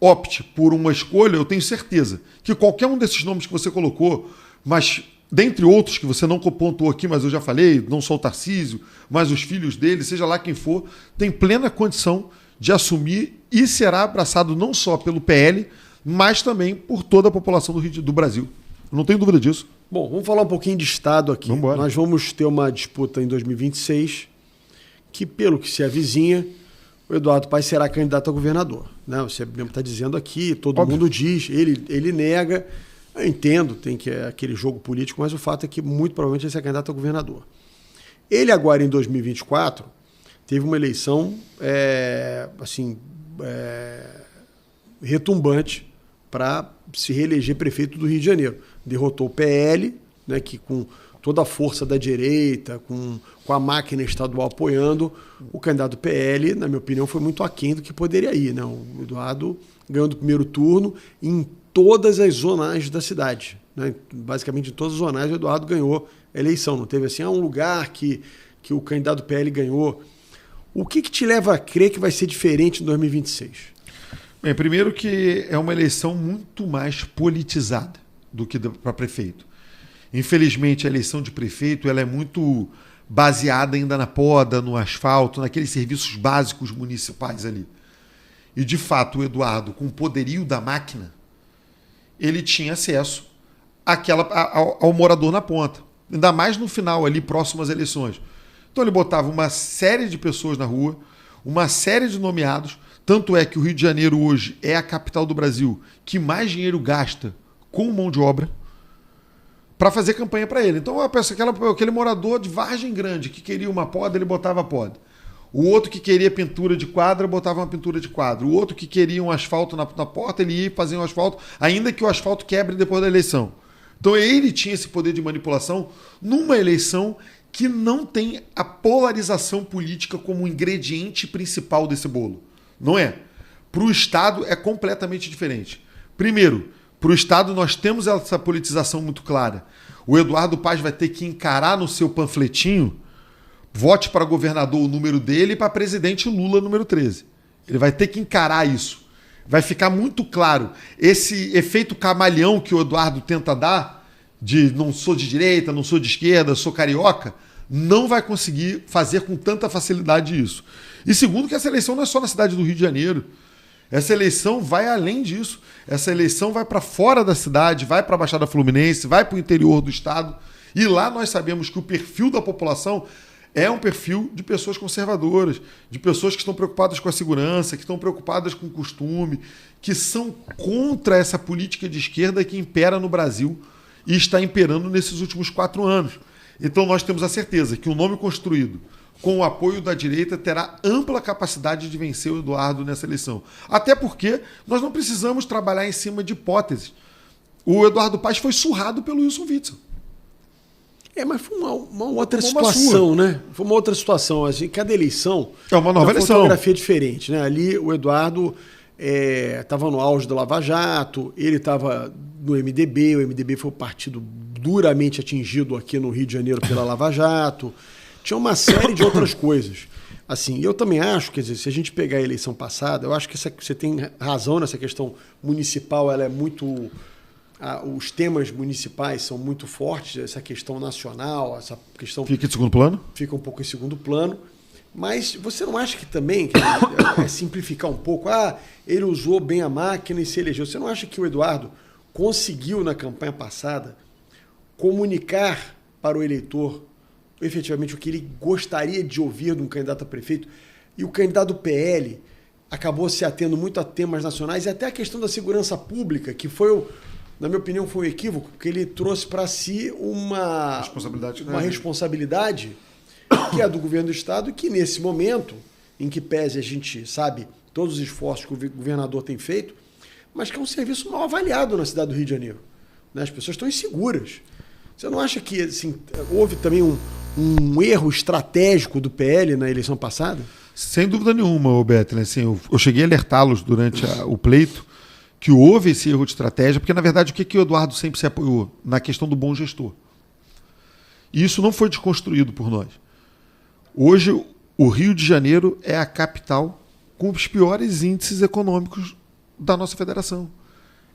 opte por uma escolha, eu tenho certeza que qualquer um desses nomes que você colocou, mas dentre outros que você não pontuou aqui, mas eu já falei, não só o Tarcísio, mas os filhos dele, seja lá quem for, tem plena condição de assumir e será abraçado não só pelo PL, mas também por toda a população do Brasil. Eu não tenho dúvida disso. Bom, vamos falar um pouquinho de Estado aqui. Vambora. Nós vamos ter uma disputa em 2026, que pelo que se avizinha, o Eduardo Paes será candidato a governador. Né? Você mesmo está dizendo aqui, todo mundo diz, ele nega. Eu entendo, tem que aquele jogo político, mas o fato é que muito provavelmente ele será candidato a governador. Ele agora, em 2024, teve uma eleição retumbante para se reeleger prefeito do Rio de Janeiro. Derrotou o PL, né, que com toda a força da direita, com a máquina estadual apoiando, o candidato do PL, na minha opinião, foi muito aquém do que poderia ir. Né? O Eduardo ganhou do primeiro turno em todas as zonais da cidade. Né? Basicamente, em todas as zonais, o Eduardo ganhou a eleição. Não teve assim, um lugar que o candidato do PL ganhou. O que te leva a crer que vai ser diferente em 2026? Bem, primeiro que é uma eleição muito mais politizada do que para prefeito. Infelizmente, a eleição de prefeito ela é muito baseada ainda na poda, no asfalto, naqueles serviços básicos municipais ali. E, de fato, o Eduardo, com o poderio da máquina, ele tinha acesso ao morador na ponta. Ainda mais no final, ali, próximo às eleições. Então, ele botava uma série de pessoas na rua, uma série de nomeados. Tanto é que o Rio de Janeiro hoje é a capital do Brasil que mais dinheiro gasta com mão de obra para fazer campanha para ele. Então, eu penso aquele morador de Vargem Grande que queria uma poda, ele botava a poda. O outro que queria pintura de quadra, botava uma pintura de quadro. O outro que queria um asfalto na porta, ele ia fazer um asfalto, ainda que o asfalto quebre depois da eleição. Então, ele tinha esse poder de manipulação numa eleição que não tem a polarização política como ingrediente principal desse bolo. Não é. Para o Estado é completamente diferente. Primeiro, para o Estado nós temos essa politização muito clara. O Eduardo Paes vai ter que encarar no seu panfletinho vote para governador o número dele e para presidente Lula o número 13. Ele vai ter que encarar isso. Vai ficar muito claro. Esse efeito camaleão que o Eduardo tenta dar, de não sou de direita, não sou de esquerda, sou carioca, não vai conseguir fazer com tanta facilidade isso. E segundo, que essa eleição não é só na cidade do Rio de Janeiro. Essa eleição vai além disso. Essa eleição vai para fora da cidade, vai para a Baixada Fluminense, vai para o interior do estado. E lá nós sabemos que o perfil da população é um perfil de pessoas conservadoras, de pessoas que estão preocupadas com a segurança, que estão preocupadas com o costume, que são contra essa política de esquerda que impera no Brasil e está imperando nesses últimos 4 anos. Então nós temos a certeza que o nome construído com o apoio da direita, terá ampla capacidade de vencer o Eduardo nessa eleição. Até porque nós não precisamos trabalhar em cima de hipóteses. O Eduardo Paes foi surrado pelo Wilson Witzel. Mas foi uma outra situação, né? Foi uma outra situação. Assim, cada eleição é uma nova eleição. Uma fotografia diferente, né? Ali o Eduardo estava no auge do Lava Jato, ele estava no MDB, o MDB foi o partido duramente atingido aqui no Rio de Janeiro pela Lava Jato. Tinha uma série de outras coisas. Assim, eu também acho, quer dizer, se a gente pegar a eleição passada, eu acho que você tem razão nessa questão municipal, ela é muito... os temas municipais são muito fortes, essa questão nacional, essa questão... Fica em segundo plano? Fica um pouco em segundo plano. Mas você não acha que também é simplificar um pouco? Ele usou bem a máquina e se elegeu. Você não acha que o Eduardo conseguiu, na campanha passada, comunicar para o eleitor efetivamente o que ele gostaria de ouvir de um candidato a prefeito? E o candidato do PL acabou se atendo muito a temas nacionais e até a questão da segurança pública, que foi, na minha opinião, foi um equívoco, porque ele trouxe para si uma responsabilidade que é do governo do Estado e que, nesse momento, em que pese a gente sabe todos os esforços que o governador tem feito, mas que é um serviço mal avaliado na cidade do Rio de Janeiro. Né? As pessoas estão inseguras. Você não acha que assim, houve também um erro estratégico do PL na eleição passada? Sem dúvida nenhuma, Beto. Assim, eu cheguei a alertá-los durante o pleito que houve esse erro de estratégia, porque, na verdade, o que o Eduardo sempre se apoiou? Na questão do bom gestor. E isso não foi desconstruído por nós. Hoje, o Rio de Janeiro é a capital com os piores índices econômicos da nossa federação.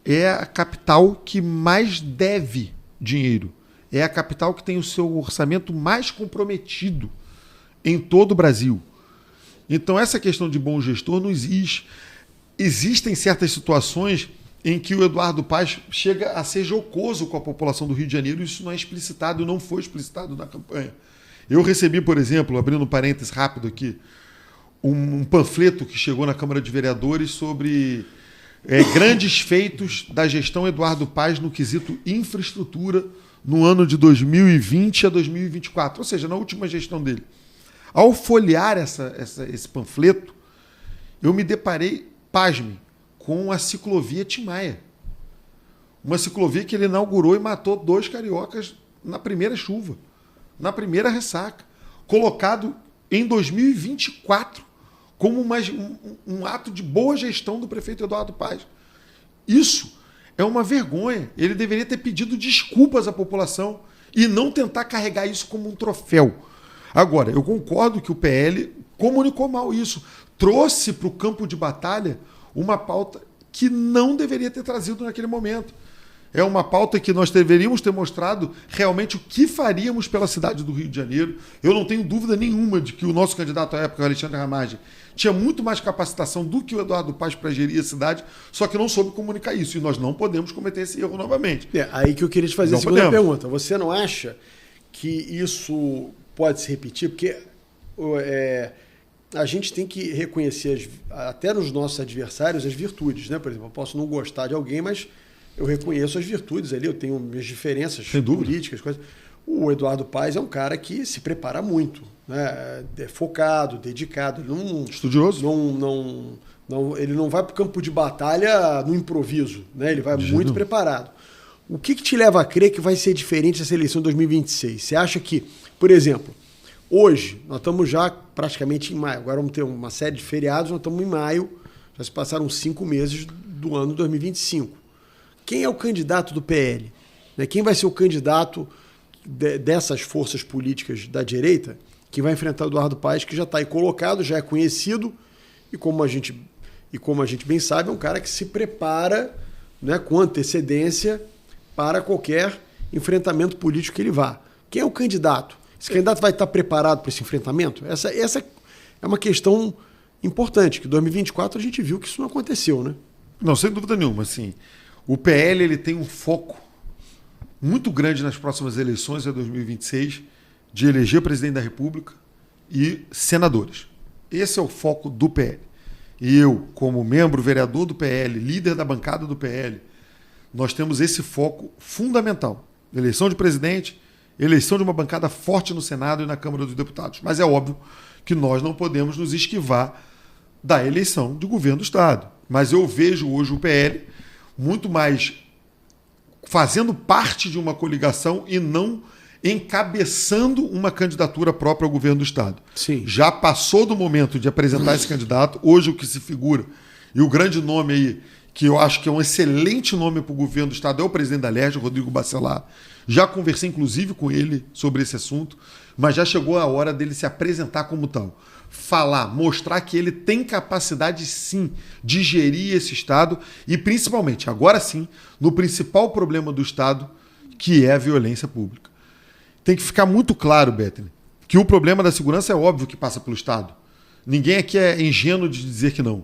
É a capital que mais deve dinheiro. É a capital que tem o seu orçamento mais comprometido em todo o Brasil. Então, essa questão de bom gestor não existe. Existem certas situações em que o Eduardo Paes chega a ser jocoso com a população do Rio de Janeiro, e isso não é explicitado, não foi explicitado na campanha. Eu recebi, por exemplo, abrindo um parênteses rápido aqui, um panfleto que chegou na Câmara de Vereadores sobre grandes feitos da gestão Eduardo Paes no quesito infraestrutura no ano de 2020 a 2024, ou seja, na última gestão dele. Ao folhear esse panfleto, eu me deparei, pasme, com a ciclovia Tim Maia. Uma ciclovia que ele inaugurou e matou 2 cariocas na primeira chuva, na primeira ressaca, colocado em 2024 como um ato de boa gestão do prefeito Eduardo Paes. Isso é uma vergonha. Ele deveria ter pedido desculpas à população e não tentar carregar isso como um troféu. Agora, eu concordo que o PL comunicou mal isso. Trouxe para o campo de batalha uma pauta que não deveria ter trazido naquele momento. É uma pauta que nós deveríamos ter mostrado realmente o que faríamos pela cidade do Rio de Janeiro. Eu não tenho dúvida nenhuma de que o nosso candidato à época, o Alexandre Ramagem, tinha muito mais capacitação do que o Eduardo Paes para gerir a cidade, só que não soube comunicar isso. E nós não podemos cometer esse erro novamente. Aí que eu queria te fazer a segunda pergunta. Você não acha que isso pode se repetir? Porque a gente tem que reconhecer, até nos nossos adversários, as virtudes. Né? Por exemplo, eu posso não gostar de alguém, mas eu reconheço as virtudes ali, eu tenho minhas diferenças políticas, coisas. O Eduardo Paes é um cara que se prepara muito, né? É focado, dedicado. Estudioso. Ele não vai para o campo de batalha no improviso, né? Ele vai muito preparado. O que te leva a crer que vai ser diferente essa eleição de 2026? Você acha que, por exemplo, hoje, nós estamos já praticamente em maio, agora vamos ter uma série de feriados, nós estamos em maio, já se passaram 5 meses do ano 2025. Quem é o candidato do PL? Quem vai ser o candidato dessas forças políticas da direita que vai enfrentar o Eduardo Paes, que já está aí colocado, já é conhecido, e como a gente bem sabe, é um cara que se prepara, né, com antecedência para qualquer enfrentamento político que ele vá. Quem é o candidato? Esse candidato vai estar preparado para esse enfrentamento? Essa é uma questão importante, que em 2024 a gente viu que isso não aconteceu, né? Não, sem dúvida nenhuma, assim. O PL ele tem um foco muito grande nas próximas eleições de 2026 de eleger presidente da República e senadores. Esse é o foco do PL. E eu, como membro vereador do PL, líder da bancada do PL, nós temos esse foco fundamental. Eleição de presidente Eleição de uma bancada forte no Senado e na Câmara dos Deputados. Mas é óbvio que nós não podemos nos esquivar da eleição de governo do Estado. Mas eu vejo hoje o PL muito mais fazendo parte de uma coligação e não encabeçando uma candidatura própria ao governo do Estado. Sim. Já passou do momento de apresentar esse candidato. Hoje o que se figura, e o grande nome aí, que eu acho que é um excelente nome para o governo do Estado, é o presidente da LERJ, Rodrigo Bacelar. Já conversei, inclusive, com ele sobre esse assunto, mas já chegou a hora dele se apresentar como tal. Falar, mostrar que ele tem capacidade, sim, de gerir esse Estado e, principalmente, agora sim, no principal problema do Estado, que é a violência pública. Tem que ficar muito claro, Bethany, que o problema da segurança é óbvio que passa pelo Estado. Ninguém aqui é ingênuo de dizer que não.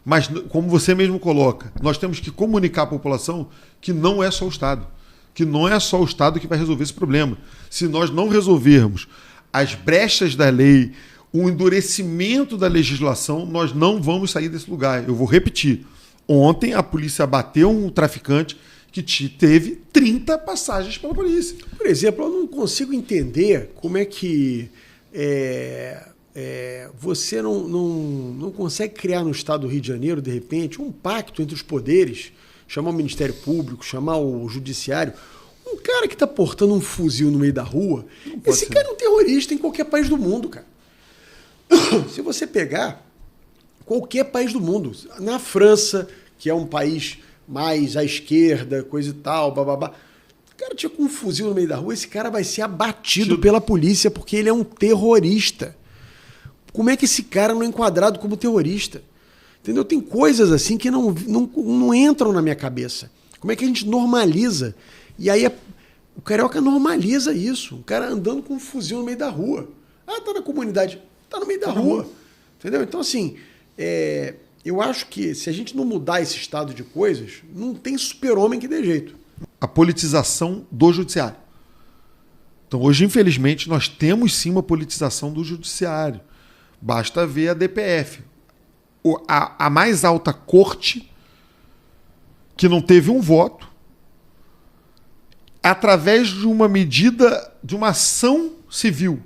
Mas, como você mesmo coloca, nós temos que comunicar à população que não é só o Estado. Que não é só o Estado que vai resolver esse problema. Se nós não resolvermos as brechas da lei, o endurecimento da legislação, nós não vamos sair desse lugar. Eu vou repetir. Ontem a polícia abateu um traficante que teve 30 passagens pela polícia. Por exemplo, eu não consigo entender como é que você não consegue criar no Estado do Rio de Janeiro, de repente, um pacto entre os poderes, chamar o Ministério Público, chamar o Judiciário. Um cara que está portando um fuzil no meio da rua, esse cara é um terrorista em qualquer país do mundo, cara. Se você pegar qualquer país do mundo, na França, que é um país mais à esquerda, coisa e tal, bababá, o cara tinha com um fuzil no meio da rua, esse cara vai ser abatido pela polícia porque ele é um terrorista. Como é que esse cara não é enquadrado como terrorista? Entendeu? Tem coisas assim que não entram na minha cabeça. Como é que a gente normaliza? E aí o carioca normaliza isso. O cara andando com um fuzil no meio da rua. Ah, tá na comunidade. Tá no meio da rua. Entendeu? Então, assim, eu acho que se a gente não mudar esse estado de coisas, não tem super-homem que dê jeito. A politização do judiciário. Então, hoje, infelizmente, nós temos sim uma politização do judiciário. Basta ver a DPF. A mais alta corte, que não teve um voto, através de uma medida, de uma ação civil,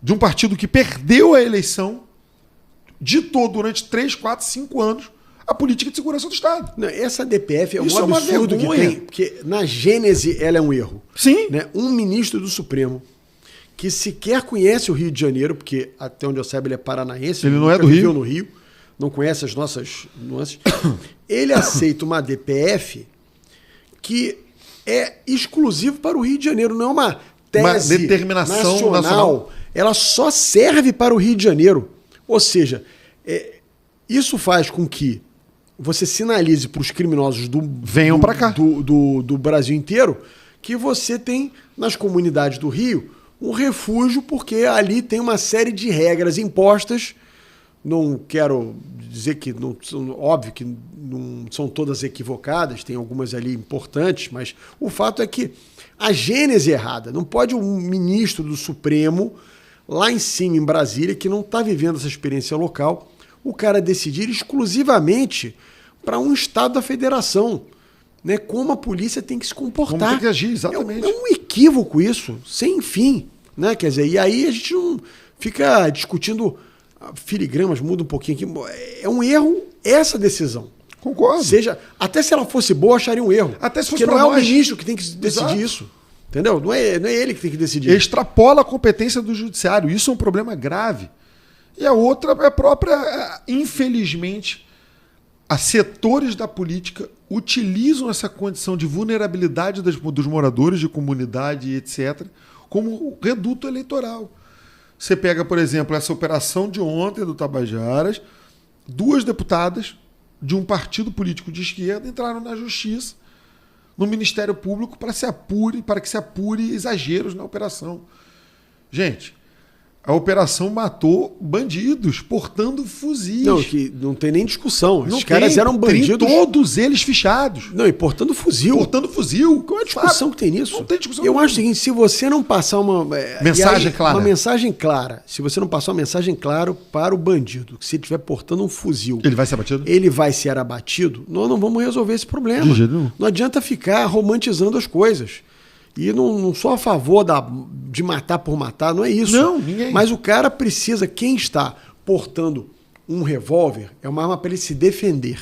de um partido que perdeu a eleição, ditou durante 3, 4, 5 anos a política de segurança do Estado. Não, essa DPF é um Isso absurdo que tem, porque na gênese ela é um erro. Sim. Né? Um ministro do Supremo que sequer conhece o Rio de Janeiro, porque até onde eu saiba ele é paranaense, ele não é do Rio. No Rio, não conhece as nossas nuances. Ele aceita uma DPF que é exclusivo para o Rio de Janeiro, não é uma tese determinação nacional. Ela só serve para o Rio de Janeiro. Ou seja, isso faz com que você sinalize para os criminosos venham para cá do Brasil inteiro que você tem nas comunidades do Rio um refúgio, porque ali tem uma série de regras impostas. Não quero dizer que, óbvio que não são todas equivocadas, tem algumas ali importantes, mas o fato é que a gênese é errada. Não pode um ministro do Supremo, lá em cima, em Brasília, que não está vivendo essa experiência local, o cara decidir exclusivamente para um estado da federação, né? Como a polícia tem que se comportar. Como tem que agir, exatamente. É um equívoco isso, sem fim. Né? Quer dizer, e aí a gente não fica discutindo filigramas, muda um pouquinho aqui. É um erro essa decisão. Concordo. Até se ela fosse boa, acharia um erro. Até se fosse porque não nós. É o ministro que tem que decidir isso. Entendeu? Não é ele que tem que decidir. Extrapola a competência do judiciário. Isso é um problema grave. E a outra é a própria, infelizmente, a setores da política utilizam essa condição de vulnerabilidade dos moradores de comunidade, etc., como reduto eleitoral. Você pega, por exemplo, essa operação de ontem do Tabajaras, 2 deputadas de um partido político de esquerda entraram na justiça, no Ministério Público, para que se apure exageros na operação. Gente, a operação matou bandidos portando fuzis. Não, que não tem nem discussão. Os caras eram bandidos. Todos eles fichados. Não, e portando fuzil. Portando fuzil. Qual é a discussão que tem nisso? Não tem discussão. Eu acho o seguinte, se você não passar uma mensagem clara. Uma mensagem clara. Se você não passar uma mensagem clara para o bandido, que se ele estiver portando um fuzil, ele vai ser abatido? Ele vai ser abatido, nós não vamos resolver esse problema. De jeito nenhum. Não adianta ficar romantizando as coisas. E não sou a favor de matar por matar, não é isso. Não, ninguém. Mas o cara precisa, quem está portando um revólver, é uma arma para ele se defender.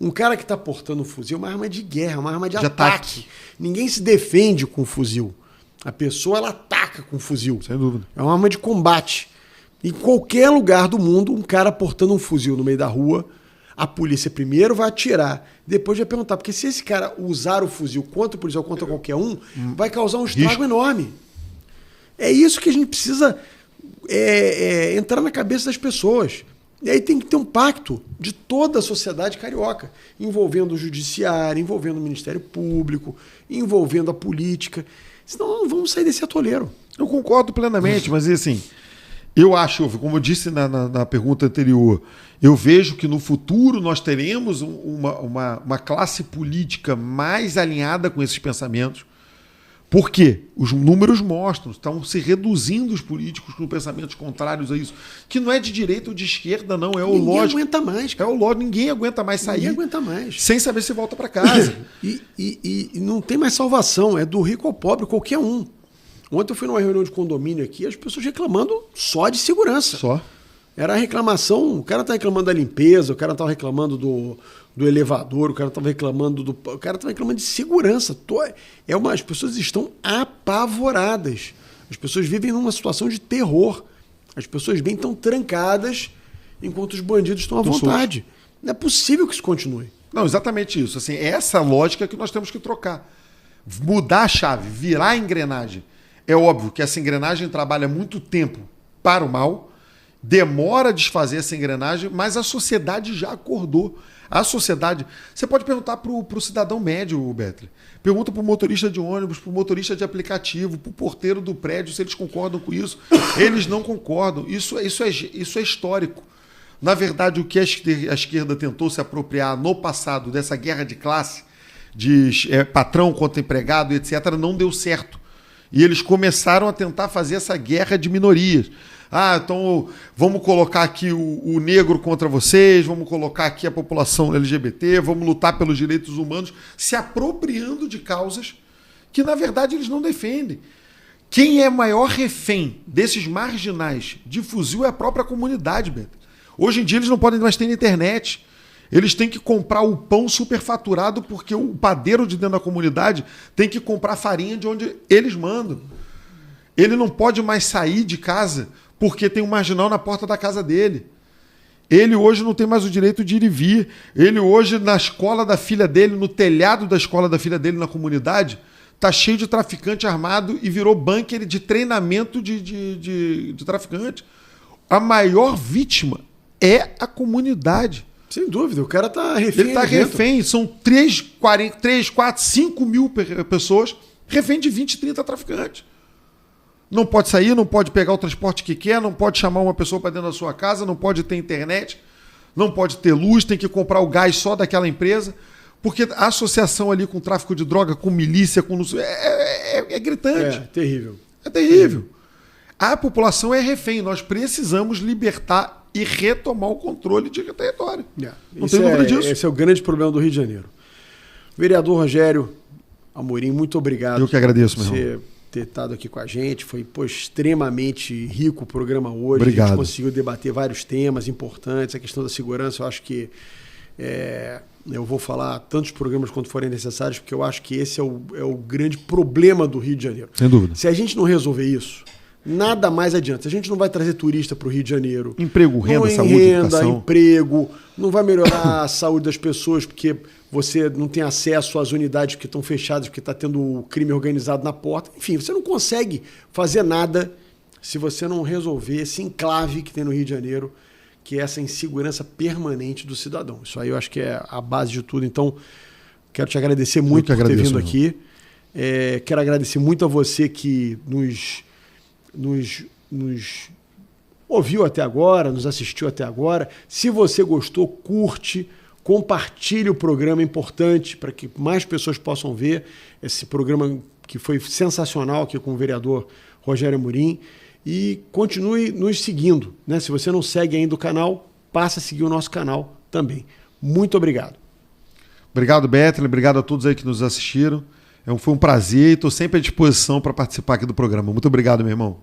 Um cara que está portando um fuzil é uma arma de guerra, uma arma de ataque. Ninguém se defende com fuzil. A pessoa, ela ataca com fuzil. Sem dúvida. É uma arma de combate. Em qualquer lugar do mundo, um cara portando um fuzil no meio da rua, a polícia primeiro vai atirar, depois vai perguntar. Porque se esse cara usar o fuzil contra o policial, contra qualquer um, vai causar um estrago enorme. É isso que a gente precisa entrar na cabeça das pessoas. E aí tem que ter um pacto de toda a sociedade carioca, envolvendo o judiciário, envolvendo o Ministério Público, envolvendo a política. Senão não vamos sair desse atoleiro. Eu concordo plenamente, mas assim, eu acho, como eu disse na pergunta anterior, eu vejo que no futuro nós teremos uma classe política mais alinhada com esses pensamentos. Por quê? Os números mostram, estão se reduzindo os políticos com pensamentos contrários a isso, que não é de direita ou de esquerda, não, é o lógico. Ninguém aguenta mais, cara. É o lógico, ninguém aguenta mais sair. Ninguém aguenta mais. Sem saber se volta para casa. E não tem mais salvação, é do rico ao pobre, qualquer um. Ontem eu fui numa reunião de condomínio aqui, as pessoas reclamando só de segurança. Só. Era a reclamação, o cara tá reclamando da limpeza, o cara tava reclamando do elevador, o cara tava reclamando de segurança. As pessoas estão apavoradas. As pessoas vivem numa situação de terror. As pessoas bem estão trancadas enquanto os bandidos estão à vontade. Não é possível que isso continue. Não, exatamente isso. Assim, é essa lógica que nós temos que trocar. Mudar a chave, virar a engrenagem. É óbvio que essa engrenagem trabalha muito tempo para o mal, demora a desfazer essa engrenagem, mas a sociedade já acordou. A sociedade... Você pode perguntar para o cidadão médio, Betley. Pergunta para o motorista de ônibus, para o motorista de aplicativo, para o porteiro do prédio, se eles concordam com isso. Eles não concordam. Isso é histórico. Na verdade, o que a esquerda tentou se apropriar no passado dessa guerra de classe, de patrão contra empregado, etc., não deu certo. E eles começaram a tentar fazer essa guerra de minorias. Então vamos colocar aqui o negro contra vocês, vamos colocar aqui a população LGBT, vamos lutar pelos direitos humanos, se apropriando de causas que, na verdade, eles não defendem. Quem é maior refém desses marginais de fuzil é a própria comunidade, Beto. Hoje em dia eles não podem mais ter internet. Eles têm que comprar o pão superfaturado porque o padeiro de dentro da comunidade tem que comprar farinha de onde eles mandam. Ele não pode mais sair de casa porque tem um marginal na porta da casa dele. Ele hoje não tem mais o direito de ir e vir. Ele hoje, na escola da filha dele, no telhado da escola da filha dele na comunidade, está cheio de traficante armado e virou bunker de treinamento de traficante. A maior vítima é a comunidade. Sem dúvida, o cara está refém. Ele está refém. São 3, 4, 5 mil pessoas refém de 20, 30 traficantes. Não pode sair, não pode pegar o transporte que quer, não pode chamar uma pessoa para dentro da sua casa, não pode ter internet, não pode ter luz, tem que comprar o gás só daquela empresa, porque a associação ali com tráfico de droga, com milícia, com é gritante. É terrível. É terrível. A população é refém. Nós precisamos libertar e retomar o controle de território. Não tem dúvida disso. Esse é o grande problema do Rio de Janeiro. Vereador Rogério Amorim, muito obrigado. Eu que agradeço, meu irmão. Ter estado aqui com a gente. Foi extremamente rico o programa hoje. Obrigado. A gente conseguiu debater vários temas importantes. A questão da segurança, eu acho que eu vou falar tantos programas quanto forem necessários, porque eu acho que esse é o grande problema do Rio de Janeiro. Sem dúvida. Se a gente não resolver isso, nada mais adianta. A gente não vai trazer turista para o Rio de Janeiro. Emprego, renda, saúde, educação. Emprego, não vai melhorar a saúde das pessoas, porque você não tem acesso às unidades que estão fechadas, porque está tendo crime organizado na porta. Enfim, você não consegue fazer nada se você não resolver esse enclave que tem no Rio de Janeiro, que é essa insegurança permanente do cidadão. Isso aí eu acho que é a base de tudo. Então, quero te agradecer muito por ter vindo aqui. Quero agradecer muito a você que nos ouviu até agora, nos assistiu até agora. Se você gostou, curte, compartilhe o programa, é importante para que mais pessoas possam ver esse programa que foi sensacional aqui com o vereador Rogério Amorim. E continue nos seguindo, né? Se você não segue ainda o canal, passa a seguir o nosso canal também. Muito obrigado. Obrigado, Betley. Obrigado a todos aí que nos assistiram. Foi um prazer e estou sempre à disposição para participar aqui do programa. Muito obrigado, meu irmão.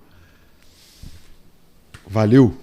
Valeu!